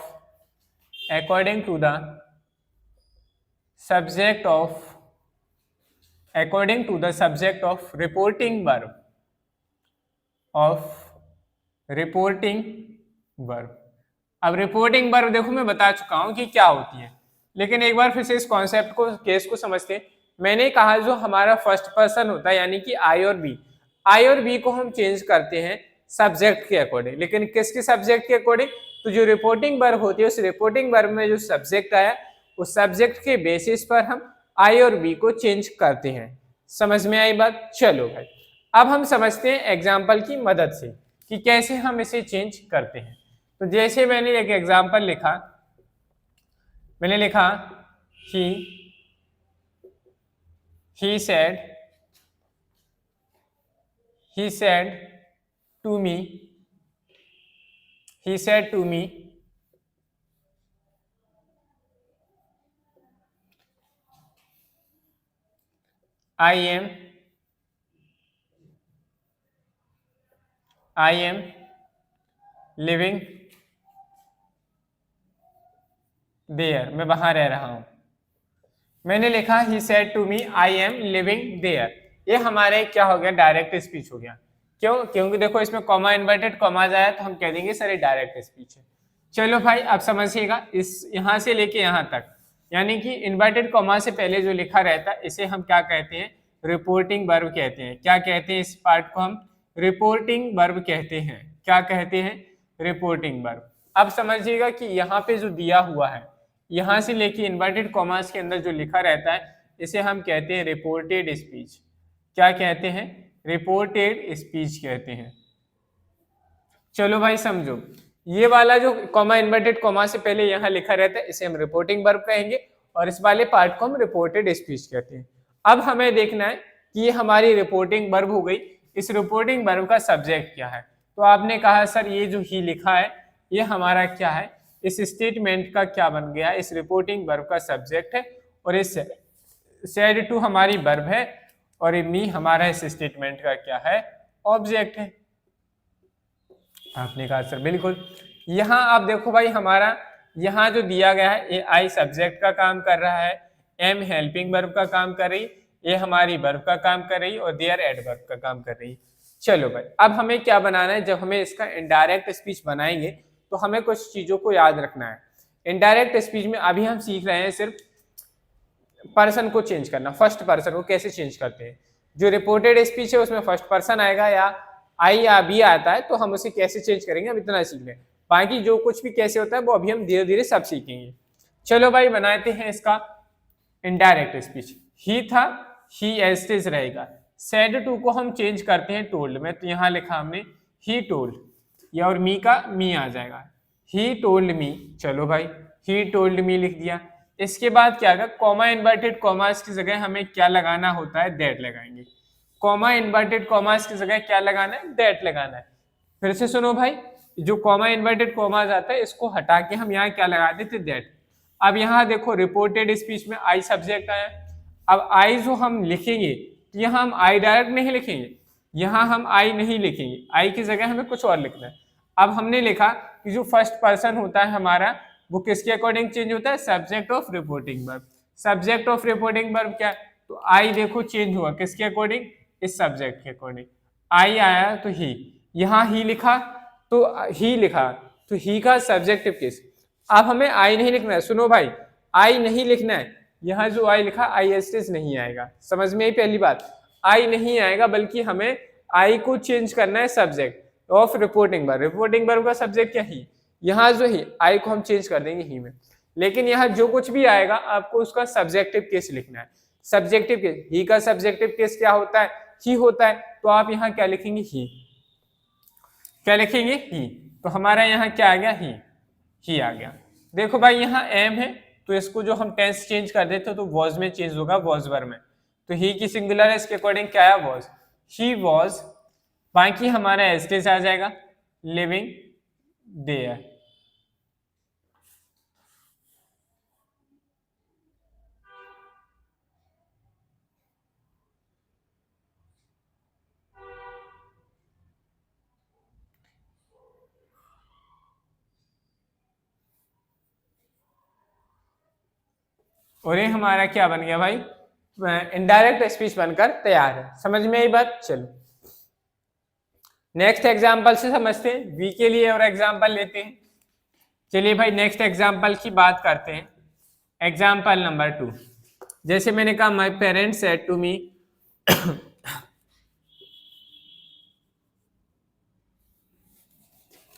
reporting verb अब reporting verb देखो मैं बता चुका हूं कि क्या होती है, लेकिन एक बार फिर से इस कॉन्सेप्ट को, केस को समझते हैं। मैंने कहा जो हमारा फर्स्ट पर्सन होता है, यानी कि आई और बी को हम चेंज करते हैं सब्जेक्ट के अकॉर्डिंग, लेकिन किसके सब्जेक्ट के अकॉर्डिंग? तो जो रिपोर्टिंग वर्ब होती है, उस रिपोर्टिंग वर्ब में जो सब्जेक्ट आया, उस सब्जेक्ट के बेसिस पर हम आई और बी को चेंज करते हैं। समझ में आई बात? चलो भाई, अब हम समझते हैं एग्जाम्पल की मदद से कि कैसे हम इसे चेंज करते हैं। तो जैसे मैंने एक एग्जाम्पल लिखा, मैंने लिखा he said to me I am living there, मैं वहां रह रहा हूं। मैंने लिखा he said to me I am living there, ये हमारे क्या हो गया? डायरेक्ट स्पीच हो गया। क्यों? क्योंकि देखो इसमें कॉमा, इन्वर्टेड कॉमा आया तो हम कह देंगे सर ये डायरेक्ट स्पीच है। चलो भाई, अब समझिएगा, इस यहां से लेके यहां तक, यानी कि इन्वर्टेड कॉमा से पहले जो लिखा रहता है, इसे हम क्या कहते हैं? रिपोर्टिंग वर्ब कहते हैं। क्या कहते हैं? इस पार्ट को हम रिपोर्टिंग वर्ब कहते हैं। क्या कहते हैं? Reporting verb. अब समझिएगा कि यहाँ पे जो दिया हुआ है, यहां से लेके इन्वर्टेड कॉमास के अंदर जो लिखा रहता है, इसे हम कहते हैं रिपोर्टेड स्पीच। क्या कहते हैं? रिपोर्टेड स्पीच कहते हैं। चलो भाई समझो, ये वाला जो कॉमा, इन्वर्टेड कॉमा से पहले यहाँ लिखा रहता है, इसे हम रिपोर्टिंग वर्ब कहेंगे, और इस वाले पार्ट को हम रिपोर्टेड स्पीच कहते हैं। अब हमें देखना है कि ये हमारी रिपोर्टिंग वर्ब हो गई, इस रिपोर्टिंग वर्ब का सब्जेक्ट क्या है। तो आपने कहा सर ये जो ही लिखा है, ये हमारा क्या है? इस स्टेटमेंट का क्या बन गया? इस रिपोर्टिंग वर्ब का सब्जेक्ट है, और इस सेड टू हमारी वर्ब है और ये मी हमारा इस स्टेटमेंट का क्या है, ऑब्जेक्ट है। आपने कहा सर बिल्कुल। यहाँ आप देखो भाई हमारा यहाँ जो दिया गया है, ए आई सब्जेक्ट का काम कर रहा है, एम हेल्पिंग वर्ब का काम कर रही, ये हमारी वर्ब का काम कर रही और देयर एडवर्ब का काम कर रही। चलो भाई अब हमें क्या बनाना है, जब हमें इसका इनडायरेक्ट स्पीच बनाएंगे तो हमें कुछ चीजों को याद रखना है। इनडायरेक्ट स्पीच में अभी हम सीख रहे हैं सिर्फ पर्सन को चेंज करना, फर्स्ट पर्सन को कैसे चेंज करते हैं। जो रिपोर्टेड स्पीच है उसमें फर्स्ट पर्सन आएगा या आई या बी आता है, तो हम उसे कैसे चेंज करेंगे हम इतना सीख लें। बाकी जो कुछ भी कैसे होता है वो अभी हम धीरे धीरे सब सीखेंगे। चलो भाई बनाते हैं इसका इनडायरेक्ट स्पीच। ही था, ही एस्टेज रहेगा। सेड टू को हम चेंज करते हैं टोल्ड में, तो यहाँ लिखा हमने ही टोल्ड, या और मी का मी आ जाएगा, ही टोल्ड मी। चलो भाई ही टोल्ड मी लिख दिया। इसके बाद क्या आएगा, कॉमा इन्वर्टेड कॉमास की जगह हमें क्या लगाना होता है, दैट लगाएंगे। कॉमा इन्वर्टेड कॉमास की जगह क्या लगाना है, दैट लगाना है। फिर से सुनो भाई, जो कॉमा इन्वर्टेड कॉमास आता है इसको हटा के हम यहाँ क्या लगा देते, दैट। अब यहाँ देखो रिपोर्टेड स्पीच में आई सब्जेक्ट आया। अब आई जो हम लिखेंगे तो यहाँ हम आई डायरेक्ट नहीं लिखेंगे, यहाँ हम आई नहीं लिखेंगे, आई की जगह हमें कुछ और लिखना है। अब हमने लिखा कि जो फर्स्ट पर्सन होता है हमारा वो किसके अकॉर्डिंग चेंज होता है, subject of reporting verb. Subject of reporting verb क्या है, तो आई देखो चेंज हुआ किसके अकॉर्डिंग, इस सब्जेक्ट के अकॉर्डिंग। आई आया तो ही, यहाँ ही लिखा तो ही लिखा तो ही का सब्जेक्टिव केस। अब हमें आई नहीं लिखना है, सुनो भाई आई नहीं लिखना है, यहाँ जो आई लिखा आई एस्टेज नहीं आएगा। समझ में आई पहली बात, आई नहीं आएगा, बल्कि हमें आई को चेंज करना है subject of reporting verb. Reporting verb का सब्जेक्ट क्या ही, यहाँ जो ही आई को हम चेंज कर देंगे ही में। लेकिन यहाँ जो कुछ भी आएगा आपको उसका सब्जेक्टिव केस लिखना है। सब्जेक्टिव केस, ही का सब्जेक्टिव केस क्या होता है, ही होता है, तो आप यहाँ क्या लिखेंगे, ही। क्या लिखेंगे, ही। तो हमारा यहाँ क्या आ गया, ही आ गया। देखो भाई यहाँ एम है तो इसको जो हम टेंस चेंज कर देते तो वॉज में चेंज होगा, वॉज वर्ब में। तो ही की सिंगुलर है, इसके अकॉर्डिंग क्या है, वॉज, ही वॉज। बाकी हमारा एस्टेज आ जाएगा, लिविंग देयर। और ये हमारा क्या बन गया भाई, इनडायरेक्ट स्पीच बनकर तैयार है। समझ में आई बात। चलो नेक्स्ट एग्जांपल से समझते हैं, वी के लिए और एग्जांपल लेते हैं। चलिए भाई नेक्स्ट एग्जांपल की बात करते हैं। एग्जांपल नंबर 2, जैसे मैंने कहा my parents said to me,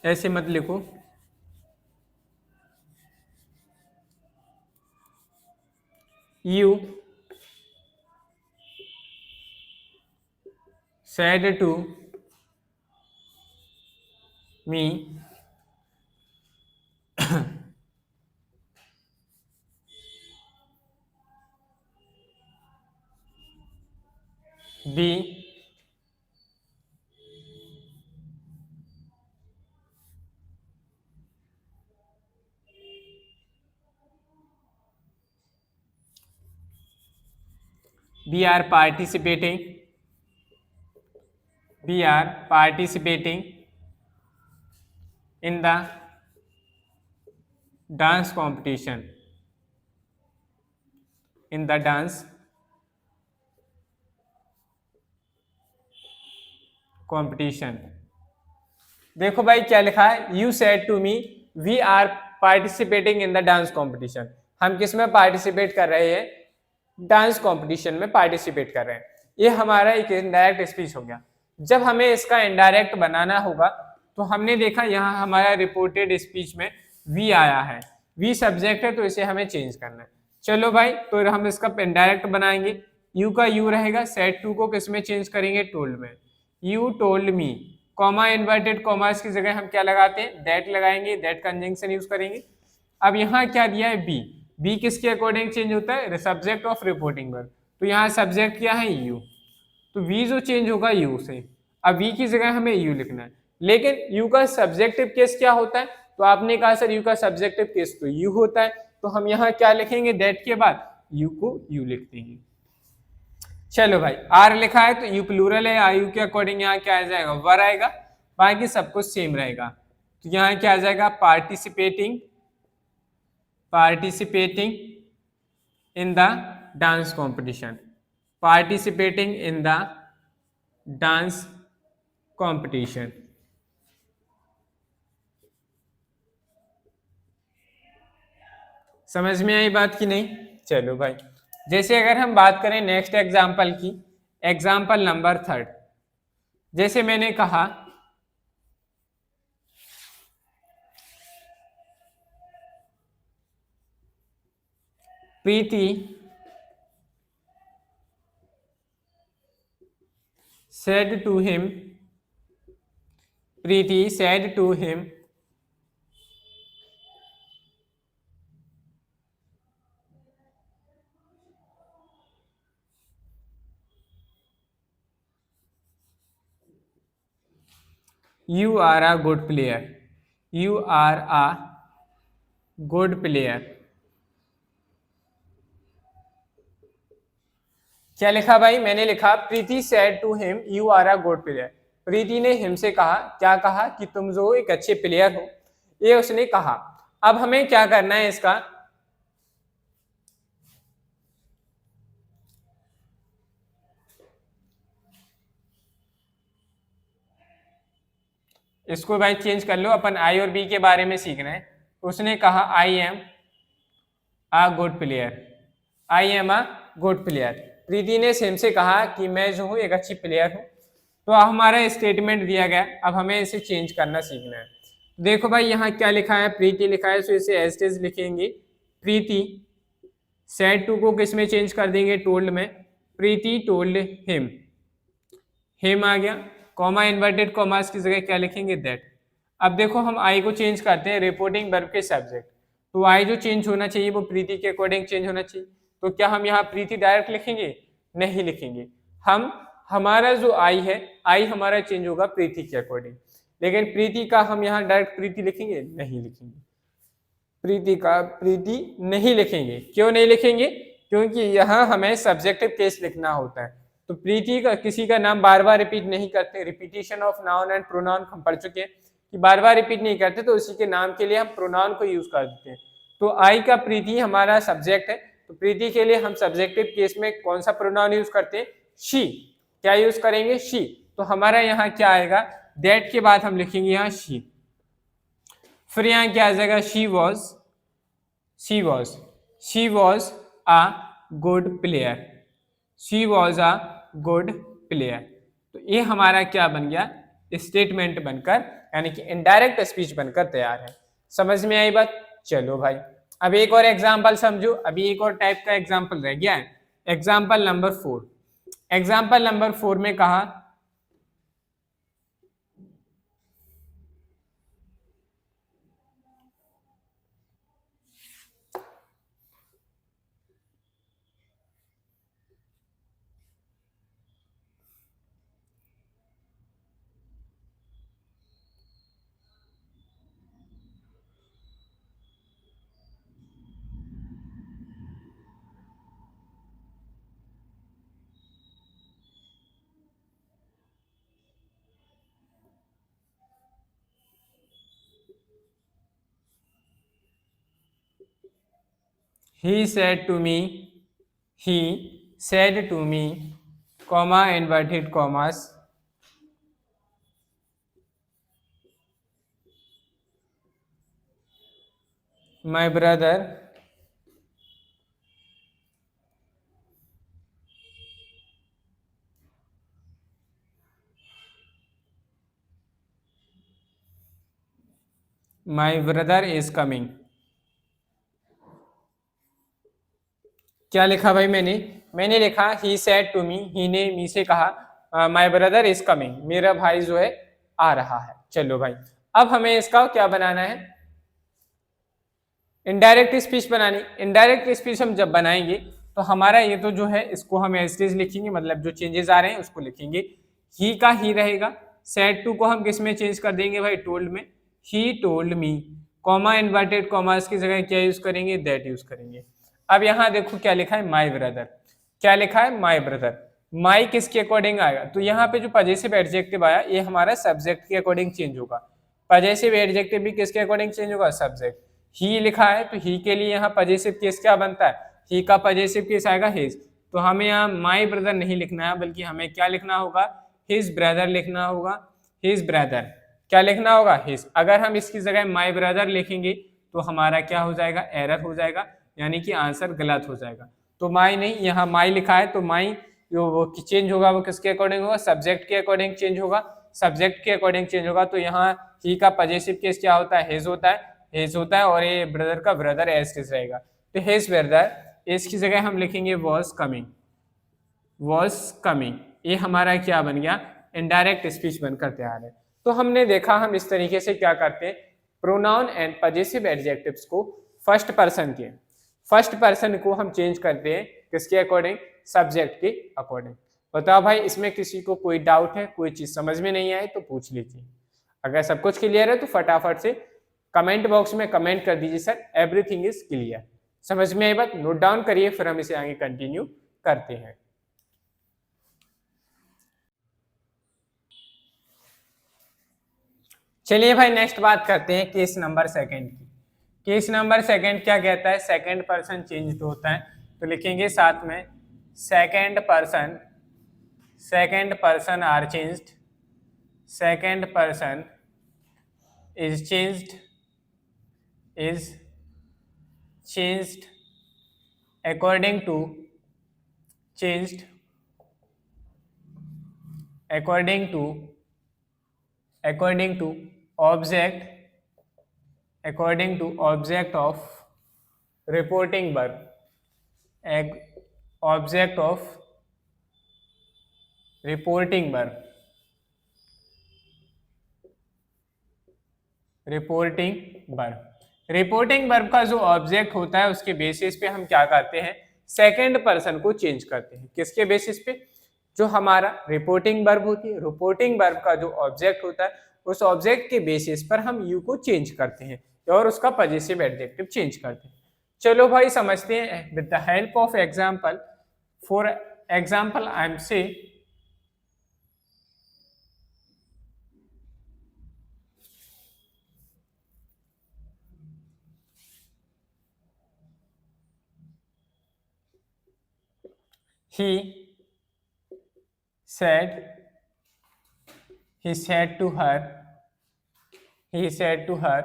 ऐसे मत लिखो, you said to me be we are participating in the dance competition, in the dance competition। देखो भाई क्या लिखा है, you said to me we are participating in the dance competition. हम किस में पार्टिसिपेट कर रहे हैं, डांस कॉम्पिटिशन में पार्टिसिपेट कर रहे हैं। ये हमारा एक इनडायरेक्ट स्पीच हो गया। जब हमें इसका इनडायरेक्ट बनाना होगा तो हमने देखा यहाँ हमारा रिपोर्टेड स्पीच में वी आया है, वी सब्जेक्ट है, तो इसे हमें चेंज करना है। चलो भाई तो हम इसका इनडायरेक्ट बनाएंगे, यू का यू रहेगा, सेड टू को किस में चेंज करेंगे, टोल्ड में। You told me, comma inverted commas की जगह हम क्या लगाते हैं, दैट लगाएंगे, दैट कंजंक्शन यूज करेंगे। अब यहाँ क्या दिया है, बी, बी किसके अकॉर्डिंग चेंज होता है, सब्जेक्ट ऑफ रिपोर्टिंग वर्ब। तो यहाँ सब्जेक्ट क्या है, यू, तो वी जो चेंज होगा यू से। अब वी की जगह हमें यू लिखना है, लेकिन यू का सब्जेक्टिव केस क्या होता है, तो आपने कहा सर यू का सब्जेक्टिव केस तो यू होता है, तो हम यहाँ क्या लिखेंगे, दैट के बाद यू को यू लिख देंगे। चलो भाई, आर लिखा है तो यू प्लूरल है, आयु के अकॉर्डिंग यहाँ क्या आ जाएगा, वर आएगा, बाकी सब कुछ सेम रहेगा। तो यहाँ क्या आ जाएगा, participating, participating in the dance competition, participating in the dance competition. समझ में आई बात की नहीं? चलो भाई, जैसे अगर हम बात करें नेक्स्ट एग्जाम्पल की, एग्जाम्पल नंबर 3, जैसे मैंने कहा प्रीति said to him, Preeti said to him, you are a good player, you are a good player। क्या लिखा भाई, मैंने लिखा Preeti said to him you are a good player. Preeti ने हिम से कहा, क्या कहा, कि तुम जो एक अच्छे प्लेयर हो, ये उसने कहा। अब हमें क्या करना है इसका, इसको भाई चेंज कर लो, अपन आई और बी के बारे में सीख रहे हैं। उसने कहा I am a good player, I am a good player. Preeti ने सेम से कहा कि मैं जो हूँ एक अच्छी प्लेयर हूँ। तो हमारा स्टेटमेंट दिया गया, अब हमें इसे चेंज करना सीखना है। देखो भाई यहाँ क्या लिखा है, प्रीति लिखा है, तो इसे एज इट इज लिखेंगे। प्रीति सेड टू को किस में चेंज कर देंगे, टोल्ड में। प्रीति टोल्ड हिम, हिम आ गया, कॉमा इन्वर्टेड कॉमास की जगह क्या लिखेंगे, दैट। अब देखो हम आई को चेंज करते हैं रिपोर्टिंग वर्ब के सब्जेक्ट, तो आई जो चेंज होना चाहिए वो प्रीति के अकॉर्डिंग चेंज होना चाहिए। तो क्या हम यहाँ प्रीति डायरेक्ट लिखेंगे, नहीं लिखेंगे। हम हमारा जो आई है, आई हमारा चेंज होगा प्रीति के अकॉर्डिंग, लेकिन प्रीति का हम यहाँ डायरेक्ट प्रीति लिखेंगे, नहीं लिखेंगे। प्रीति का प्रीति नहीं लिखेंगे। क्यों नहीं लिखेंगे, क्योंकि यहाँ हमें सब्जेक्टिव केस लिखना होता है। तो प्रीति का किसी का नाम बार बार रिपीट नहीं करते, repetition of noun and pronoun हम पढ़ चुके हैं कि बार बार रिपीट नहीं करते, तो उसी के नाम के लिए हम प्रोनाउन को यूज कर देते हैं। तो आई का प्रीति हमारा सब्जेक्ट है, तो प्रीति के लिए हम सब्जेक्टिव केस में कौन सा प्रोनाउन यूज करते हैं, शी। क्या यूज करेंगे, शी। तो हमारा यहाँ क्या आएगा, दैट के बाद हम लिखेंगे यहाँ शी। फिर यहाँ क्या आ जाएगा, she was, she was, she was a good player, she was a good player. तो ये हमारा क्या बन गया, स्टेटमेंट बनकर, यानी कि इनडायरेक्ट स्पीच बनकर तैयार है। समझ में आई बात? चलो भाई, अब एक और एग्जाम्पल समझो। अभी एक और टाइप का एग्जाम्पल रह गया है, एग्जाम्पल नंबर 4। एग्जाम्पल नंबर 4 में कहा he said to me, he said to me, comma inverted commas, my brother is coming। क्या लिखा भाई मैंने लिखा he said to me, he ने मी से कहा my brother is coming, मेरा भाई जो है आ रहा है। चलो भाई, अब हमें इसका क्या बनाना है, इनडायरेक्ट स्पीच बनानी। इनडायरेक्ट स्पीच हम जब बनाएंगे तो हमारा ये तो जो है इसको हम एज इट इज लिखेंगे, मतलब जो चेंजेस आ रहे हैं उसको लिखेंगे। ही का ही रहेगा, सेड टू को हम किस में चेंज कर देंगे भाई, टोल्ड में। He told me, comma inverted commas की जगह क्या यूज करेंगे, दैट यूज करेंगे। अब यहाँ देखो क्या लिखा है, माई ब्रदर। क्या लिखा है, माई ब्रदर। माई किसके अकॉर्डिंग आएगा, तो यहाँ पे जो पजेसिव एडजेक्टिव आया ये हमारा सब्जेक्ट के अकॉर्डिंग चेंज होगा। पजेसिव एडजेक्टिव भी किसके अकॉर्डिंग चेंज होगा, सब्जेक्ट। ही लिखा है तो ही के लिए यहाँ पजेसिव केस क्या बनता है, ही का पजेसिव केस आएगा हिज। तो हमें यहाँ माई ब्रदर नहीं लिखना है, बल्कि हमें क्या लिखना होगा, हिज ब्रदर लिखना होगा। हिज ब्रदर क्या लिखना होगा, हिज। अगर हम इसकी जगह माई ब्रदर लिखेंगे तो हमारा क्या हो जाएगा, एरर हो जाएगा, यानी कि आंसर गलत हो जाएगा। तो माई नहीं, यहाँ माई लिखा है तो माई जो वो चेंज होगा वो किसके अकॉर्डिंग होगा, सब्जेक्ट के अकॉर्डिंग चेंज होगा। सब्जेक्ट के अकॉर्डिंग चेंज होगा तो यहाँ ही का पजेसिव केस क्या होता है, हिज होता है, हिज होता है, और ये ब्रदर का ब्रदर एज केस रहेगा। तो हिज ब्रदर, इसकी जगह हम लिखेंगे वॉज कमिंग, वॉज कमिंग। ये हमारा क्या बन गया, इनडायरेक्ट स्पीच बनकर तैयार है। तो हमने देखा हम इस तरीके से क्या करते हैं, प्रोनाउन एंड पजेसिव एडजेक्टिव्स को फर्स्ट पर्सन के, फर्स्ट पर्सन को हम चेंज करते हैं किसके अकॉर्डिंग, सब्जेक्ट के अकॉर्डिंग। बताओ भाई इसमें किसी को कोई डाउट है, कोई चीज समझ में नहीं आए तो पूछ लीजिए। अगर सब कुछ क्लियर है तो फटाफट से कमेंट बॉक्स में कमेंट कर दीजिए सर एवरीथिंग इज क्लियर। समझ में आई बात, नोट डाउन करिए, फिर हम इसे आगे कंटिन्यू करते हैं। चलिए भाई नेक्स्ट बात करते हैं केस नंबर सेकंड की। केस नंबर सेकंड क्या कहता है, सेकंड पर्सन चेंज होता है, तो लिखेंगे साथ में second person, second person are changed, second person is changed, is changed according to, changed according to, according to object, according to object of reporting verb, object of reporting verb, reporting verb. Reporting verb का जो object होता है उसके basis पे हम क्या करते हैं, सेकंड पर्सन को चेंज करते हैं। किसके बेसिस पे, जो हमारा रिपोर्टिंग वर्ब होती है, रिपोर्टिंग वर्ब का जो ऑब्जेक्ट होता है उस ऑब्जेक्ट के बेसिस पर हम यू को चेंज करते हैं और उसका पजेसिव एडजेक्टिव चेंज करते हैं। चलो भाई समझते हैं with the help of example. For example I am से he said to her, he said to her,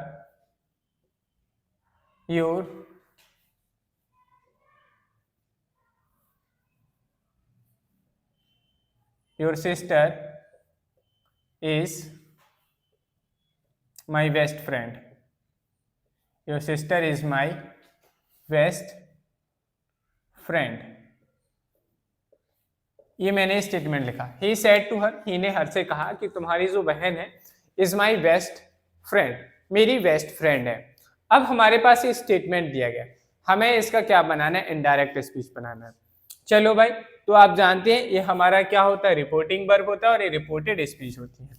your sister is my best friend, your sister is my best friend। ये मैंने statement लिखा, ही सेड टू हर, ही ने हर से कहा कि तुम्हारी जो बहन है इज माई बेस्ट फ्रेंड, मेरी बेस्ट फ्रेंड है। अब हमारे पास ये स्टेटमेंट दिया गया, हमें इसका क्या बनाना है, इनडायरेक्ट स्पीच बनाना है। चलो भाई, तो आप जानते हैं ये हमारा क्या होता है, रिपोर्टिंग वर्ब होता है और ये रिपोर्टेड स्पीच होती है।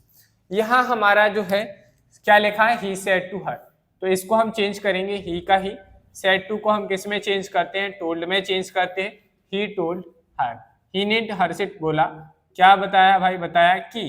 यहाँ हमारा जो है क्या लिखा है, ही सेड टू हर, तो इसको हम चेंज करेंगे ही का ही, सेड टू को हम किस में चेंज करते हैं, टोल्ड में चेंज करते हैं। ही टोल्ड हर, ही ने हर से बोला, क्या बताया भाई, बताया कि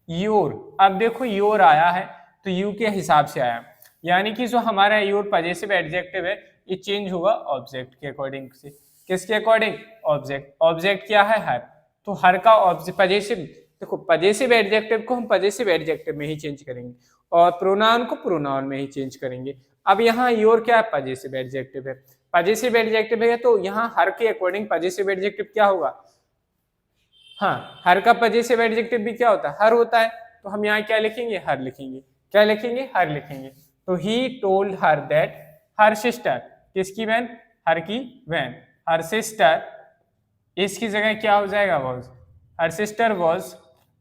योर। अब देखो योर आया है तो यू के हिसाब से आया, यानी कि जो हमारा योर पजेसिव एडजेक्टिव है ये चेंज होगा ऑब्जेक्ट के अकॉर्डिंग से। किसके अकॉर्डिंग, ऑब्जेक्ट। ऑब्जेक्ट क्या है, हर, तो हर का पजेसिव, देखो पजेसिव एडजेक्टिव को हम पजेसिव एडजेक्टिव में ही चेंज करेंगे और प्रोनाउन को प्रोनाउन में ही चेंज करेंगे। अब यहाँ योर क्या है, पजेसिव एडजेक्टिव है, पजेसिव एडजेक्टिव है तो यहाँ हर के अकॉर्डिंग पजेसिव एडजेक्टिव क्या होगा, हाँ हर का पजेसिव एडजेक्टिव भी क्या होता है, हर होता है, तो हम यहाँ क्या लिखेंगे, हर लिखेंगे। क्या लिखेंगे, हर लिखेंगे। तो he told her that her sister, किसकी बहन, हर की बहन, हर सिस्टर, इसकी जगह क्या हो जाएगा, वॉज, हर सिस्टर वॉज।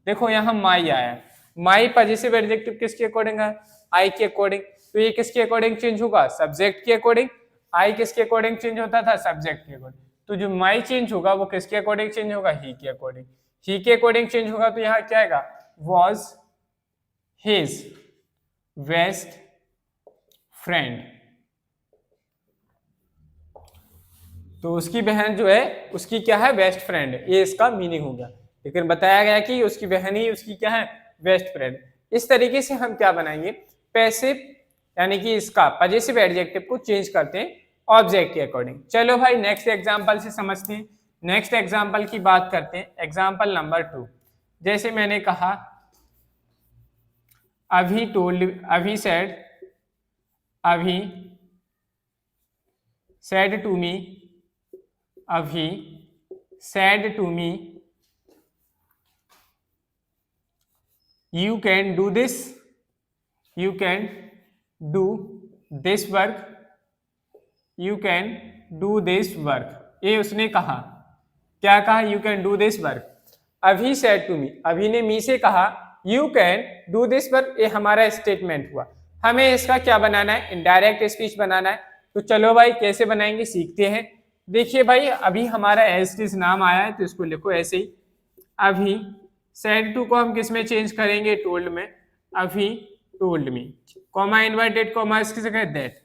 देखो यहाँ माई आया, माई पजेसिव एडजेक्टिव किसके अकॉर्डिंग है, आई के अकॉर्डिंग, तो ये किसके अकॉर्डिंग चेंज होगा, सब्जेक्ट के अकॉर्डिंग। आई किसके अकॉर्डिंग चेंज होता था, सब्जेक्ट के अकॉर्डिंग, तो जो माई चेंज होगा वो किसके अकॉर्डिंग चेंज होगा, ही के अकॉर्डिंग। ही के अकॉर्डिंग चेंज होगा तो यहाँ क्या आएगा, वॉज हिज बेस्ट फ्रेंड। तो उसकी बहन जो है उसकी क्या है, बेस्ट फ्रेंड है, ये इसका मीनिंग हो गया। लेकिन बताया गया कि उसकी बहन ही उसकी क्या है, बेस्ट फ्रेंड। इस तरीके से हम क्या बनाएंगे, पैसिव यानी कि इसका पजेसिव एडजेक्टिव को चेंज करते हैं ऑब्जेक्ट के अकॉर्डिंग। चलो भाई नेक्स्ट एग्जांपल से समझते हैं। नेक्स्ट एग्जांपल की बात करते हैं, एग्जांपल नंबर 2। जैसे मैंने कहा अभी टोल्ड, अभी said to me, अभी said to me you can do this work, you can do this work। ये उसने कहा, क्या कहा, you can do this work। अभी said to me, अभी ने मी से कहा you can do this work, ये हमारा स्टेटमेंट हुआ। हमें इसका क्या बनाना है, इनडायरेक्ट स्पीच बनाना है। तो चलो भाई कैसे बनाएंगे सीखते हैं। देखिए भाई अभी हमारा एज इज नाम आया है तो इसको लिखो ऐसे ही, अभी said to को हम किस में चेंज करेंगे, टोल्ड में। अभी told me, comma inverted comma इसकी जगह दैट।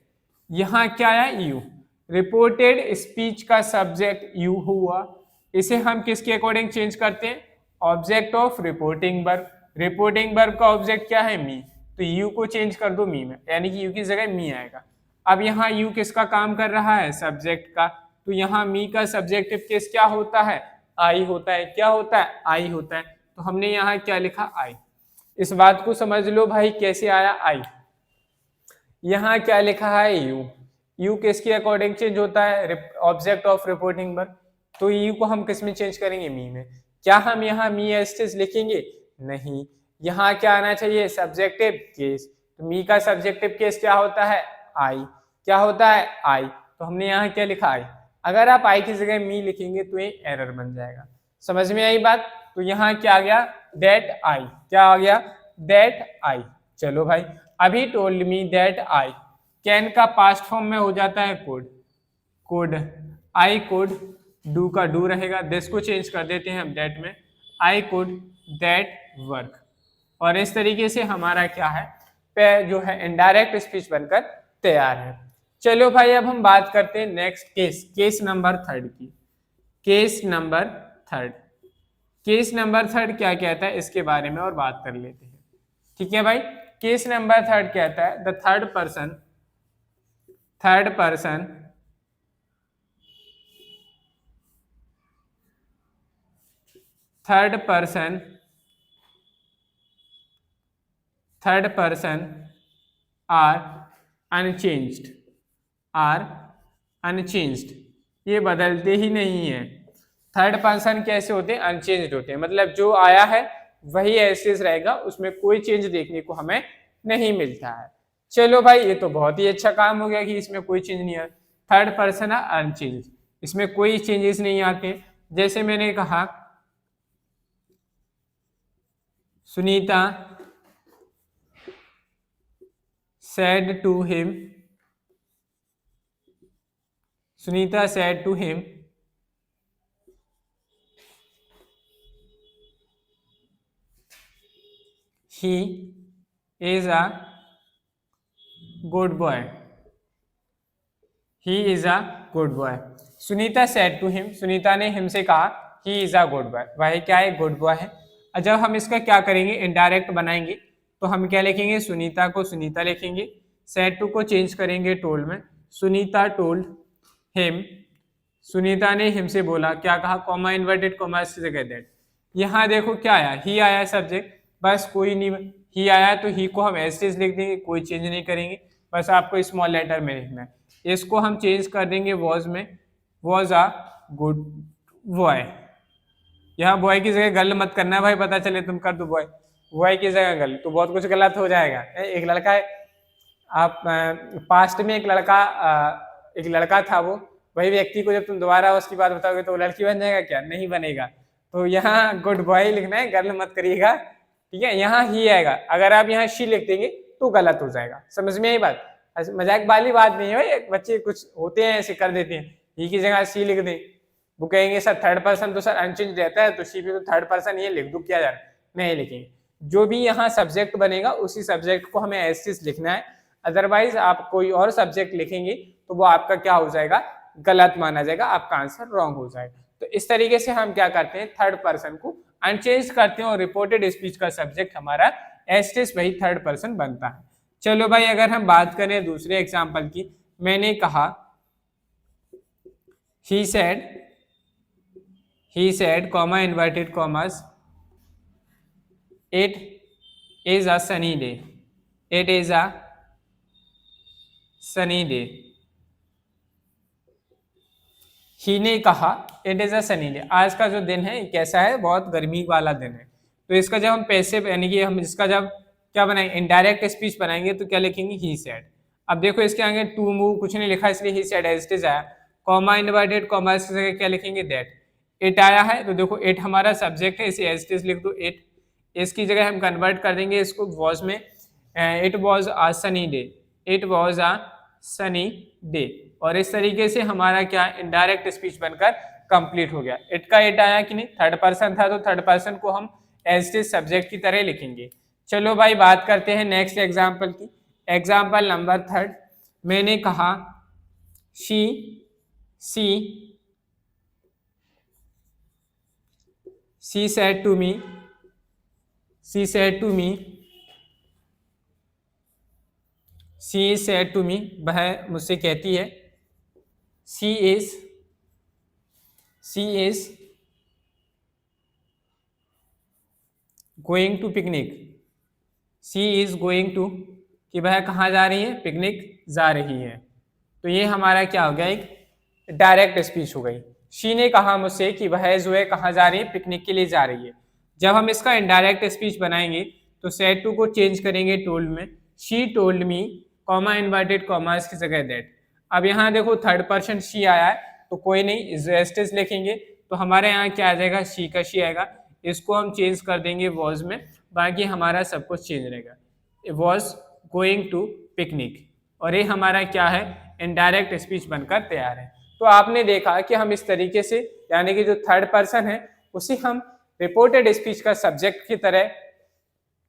यहाँ क्या है, यू। रिपोर्टेड स्पीच का सब्जेक्ट यू हुआ, इसे हम किसके अकॉर्डिंग चेंज करते हैं, object of reporting verb. Reporting verb का ऑब्जेक्ट क्या है, मी, तो यू को चेंज कर दो मी में, यानी कि यू की जगह मी आएगा। अब यहाँ यू किसका काम कर रहा है, सब्जेक्ट का, तो यहाँ मी का सब्जेक्टिव केस क्या होता है, आई होता है। क्या होता है, आई होता है। तो हमने यहाँ क्या लिखा, आई। इस बात को समझ लो भाई कैसे आया आई। यहाँ क्या लिखा है, यू। यू किसके अकॉर्डिंग चेंज होता है, ऑब्जेक्ट ऑफ रिपोर्टिंग वर्ब। तो यू को हम किस में चेंज करेंगे, मी में। क्या हम यहाँ मी एस्टिस लिखेंगे, नहीं, यहाँ क्या आना चाहिए, सब्जेक्टिव केस। तो मी का सब्जेक्टिव केस क्या होता है, आई। क्या होता है, आई। तो हमने यहाँ क्या लिखा, आई। अगर आप आई की जगह मी लिखेंगे तो ये एरर बन जाएगा। समझ में आई बात। तो यहाँ क्या आ गया, दैट आई। क्या आ गया, दैट आई। चलो भाई अभी told me that I, can का पास्ट फॉर्म में हो जाता है कोड। आई कोड, डू का डू रहेगा, दिस को चेंज कर देते हैं हम दैट में, आई कोड दैट वर्क। और इस तरीके से हमारा क्या है, पे जो है इनडायरेक्ट स्पीच बनकर तैयार है। चलो भाई अब हम बात करते हैं नेक्स्ट केस नंबर 3 की। केस नंबर 3 क्या कहता है इसके बारे में और बात कर लेते हैं। ठीक है भाई, केस नंबर 3 कहता है the third person are unchanged. ये बदलते ही नहीं है। थर्ड पर्सन कैसे होते हैं, अनचेंज्ड होते हैं, मतलब जो आया है वही ऐसे रहेगा, उसमें कोई चेंज देखने को हमें नहीं मिलता है। चलो भाई ये तो बहुत ही अच्छा काम हो गया कि इसमें कोई चेंज नहीं आया। थर्ड पर्सन है अनचेंज, इसमें कोई चेंजेस नहीं आते। जैसे मैंने कहा Sunita said to him he is a good boy। Sunita said to him, Sunita ने हिम से कहा he is a good boy, वह क्या है, गुड बॉय है। जब हम इसका क्या करेंगे, इनडायरेक्ट बनाएंगे, तो हम क्या लिखेंगे, सुनीता को सुनीता लिखेंगे, said to को चेंज करेंगे टोल्ड में, सुनीता टोल्ड हिम, सुनीता ने हिम से बोला, क्या कहा, कॉमा इन्वर्टेड कॉमा इसकी जगह दैट। यहाँ देखो क्या आया, ही आया सब्जेक्ट, बस कोई नहीं, ही आया तो ही को हम ऐसे लिख देंगे, कोई चेंज नहीं करेंगे, बस आपको स्मॉल लेटर में लिखना है। इसको हम चेंज कर देंगे वॉज में, वॉज अ गुड बॉय। यहाँ बॉय की जगह गर्ल मत करना है भाई, पता चले तुम कर दो बॉय की जगह गर्ल, तो बहुत कुछ गलत हो जाएगा। एक लड़का है, आप पास्ट में एक लड़का था, वो वही व्यक्ति को जब तुम दोबारा उसकी बात बताओगे तो वो लड़की बन जाएगा क्या, नहीं बनेगा। तो यहाँ गुड बॉय लिखना है, गर्ल मत करिएगा, ठीक है। यहाँ ही आएगा, अगर आप यहाँ शी लिख देंगे तो गलत हो जाएगा। समझ में आई बात, मजाक वाली बात नहीं है भाई, बच्चे कुछ होते हैं ऐसे कर देते हैं, ही की जगह सी लिख दें, वो कहेंगे सर थर्ड पर्सन तो सर अनचेंज रहता है, तो सी पे तो थर्ड पर्सन ये लिख दो, क्या जाए, नहीं लिखेंगे। जो भी यहाँ सब्जेक्ट बनेगा उसी सब्जेक्ट को हमें एस लिखना है, अदरवाइज आप कोई और सब्जेक्ट लिखेंगे तो वो आपका क्या हो जाएगा, गलत माना जाएगा, आपका आंसर रॉन्ग हो जाएगा। तो इस तरीके से हम क्या करते हैं, थर्ड पर्सन को अनचेंज करते हैं और रिपोर्टेड स्पीच का सब्जेक्ट हमारा एज इट इज वही थर्ड पर्सन बनता है। चलो भाई, अगर हम बात करें दूसरे एग्जाम्पल की, मैंने कहा he said comma inverted commas it is a sunny day, it is a sunny day। ही ने कहा it is a sunny day, आज का जो दिन है कैसा है, बहुत गर्मी वाला दिन है। तो इसका जब हम पैसिव यानी कि हम इसका जब क्या बनाएंगे, इनडायरेक्ट स्पीच बनाएंगे, तो क्या लिखेंगे, ही सेड। अब देखो इसके आगे टू मूव कुछ नहीं लिखा, इसलिए he said as it is आया। कॉमा इनवर्टेड कॉमा की जगह क्या लिखेंगे, दैट। इट आया है तो देखो इट हमारा सब्जेक्ट है, इसे एज इट इज लिख दो इट। इसकी जगह हम कन्वर्ट कर देंगे इसको वॉज में, it was a sunny day, it was a sunny day. और इस तरीके से हमारा क्या इनडायरेक्ट स्पीच बनकर कंप्लीट हो गया। इट का इट आया कि नहीं, थर्ड पर्सन था, तो थर्ड पर्सन को हम एज इट इज सब्जेक्ट की तरह लिखेंगे। चलो भाई बात करते हैं नेक्स्ट एग्जाम्पल की। एग्जाम्पल नंबर थर्ड, मैंने कहा she said to me, she said to me, वह मुझसे कहती है, she is going to picnic, she is going to, कि वह कहाँ जा रही है, पिकनिक जा रही है। तो ये हमारा क्या हो गया, एक डायरेक्ट स्पीच हो गई। शी ने कहा मुझसे कि वह जो है कहाँ जा रही है, पिकनिक के लिए जा रही है। जब हम इसका इनडायरेक्ट स्पीच बनाएंगे तो सेड टू को चेंज करेंगे टोल्ड में, she told me, comma inverted commas की जगह दैट। अब यहाँ देखो थर्ड पर्सन शी आया है, तो कोई नहीं, रेस्टेज लिखेंगे, तो हमारे यहाँ क्या आ जाएगा, शी का शी आएगा। इसको हम चेंज कर देंगे वॉज में, बाकी हमारा सब कुछ चेंज रहेगा। वॉज गोइंग टू पिकनिक, और ये हमारा क्या है, इनडायरेक्ट स्पीच बनकर तैयार है। तो आपने देखा कि हम इस तरीके से, यानी कि जो थर्ड पर्सन है उसे हम रिपोर्टेड स्पीच का सब्जेक्ट की तरह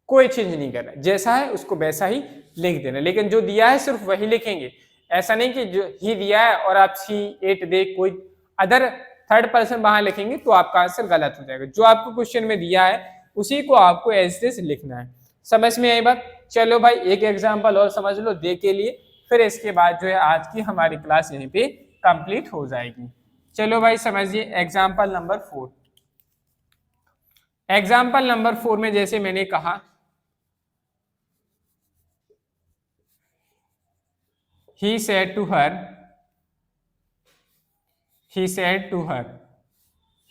कोई चेंज नहीं करना, जैसा है उसको वैसा ही लिख देना, लेकिन जो दिया है सिर्फ वही लिखेंगे। ऐसा नहीं कि जो ही दिया है और आप सी इट दे कोई अदर थर्ड पर्सन वहां लिखेंगे तो आपका आंसर गलत हो जाएगा। जो आपको क्वेश्चन में दिया है उसी को आपको एज इट इज लिखना है। समझ में आई बात? चलो भाई एक एग्जाम्पल और समझ लो दे के लिए, फिर इसके बाद जो है आज की हमारी क्लास यहीं पे कंप्लीट हो जाएगी। चलो भाई समझिए एग्जाम्पल नंबर 4। एग्जाम्पल नंबर 4 में जैसे मैंने कहा he said to her,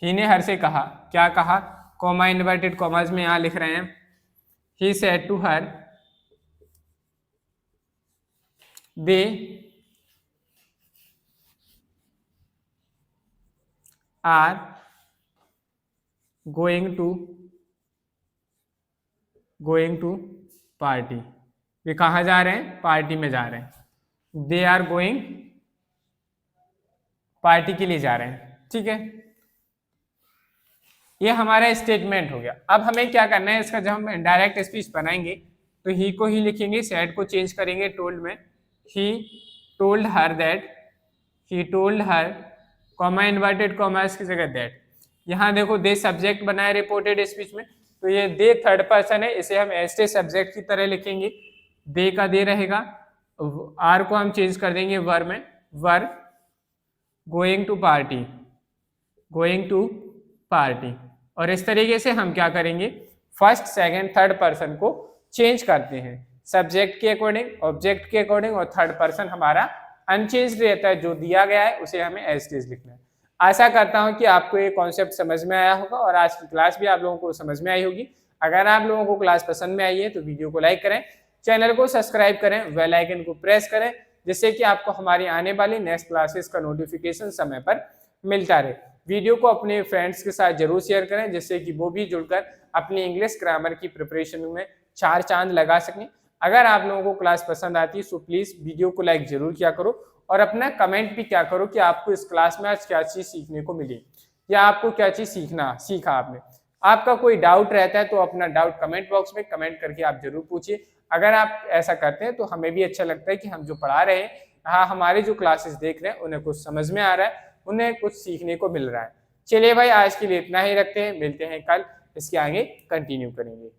ही ने हर से कहा, क्या कहा, कॉमा इनवर्टेड कॉमास में यहां लिख रहे हैं, he said to her they are going to party. वे कहाँ जा रहे हैं, पार्टी में जा रहे हैं। दे आर गोइंग, पार्टी के लिए जा रहे हैं। ठीक है, ये हमारा स्टेटमेंट हो गया। अब हमें क्या करना है, इसका जब हम इनडायरेक्ट स्पीच बनाएंगे तो ही को ही लिखेंगे, सेड को चेंज करेंगे टोल्ड में, he told her that, he told her, comma inverted commas की जगह दैट। यहाँ देखो दे सब्जेक्ट बनाए रिपोर्टेड स्पीच में, तो ये दे थर्ड पर्सन है, इसे हम एज ए सब्जेक्ट की तरह लिखेंगे। दे का दे रहेगा, आर को हम चेंज कर देंगे वर में, were going to party, going to party. और इस तरीके से हम क्या करेंगे, फर्स्ट सेकंड थर्ड पर्सन को चेंज करते हैं सब्जेक्ट के अकॉर्डिंग, ऑब्जेक्ट के अकॉर्डिंग, और थर्ड पर्सन हमारा अनचेंज रहता है, जो दिया गया है उसे हमें एज इट इज लिखना है। आशा करता हूं कि आपको ये कॉन्सेप्ट समझ में आया होगा और आज की क्लास भी आप लोगों को समझ में आई होगी। अगर आप लोगों को क्लास पसंद में आई है तो वीडियो को लाइक करें, चैनल को सब्सक्राइब करें, बेल आइकन को प्रेस करें, जिससे कि आपको हमारी आने वाली नेक्स्ट क्लासेस का नोटिफिकेशन समय पर मिलता रहे। वीडियो को अपने फ्रेंड्स के साथ जरूर शेयर करें, जिससे कि वो भी जुड़कर अपनी इंग्लिश ग्रामर की प्रिपरेशन में चार चांद लगा सकें। अगर आप लोगों को क्लास पसंद आती है तो प्लीज वीडियो को लाइक जरूर किया करो और अपना कमेंट भी क्या करो कि आपको इस क्लास में आज क्या चीज सीखने को मिली या आपको क्या चीज सीखा आपने। आपका कोई डाउट रहता है तो अपना डाउट कमेंट बॉक्स में कमेंट करके आप जरूर पूछिए। अगर आप ऐसा करते हैं तो हमें भी अच्छा लगता है कि हम जो पढ़ा रहे हैं हाँ हमारी जो क्लासेस देख रहे हैं उन्हें कुछ समझ में आ रहा है, उन्हें कुछ सीखने को मिल रहा है। चलिए भाई आज के लिए इतना ही रखते हैं, मिलते हैं कल, इसके आगे कंटिन्यू करेंगे।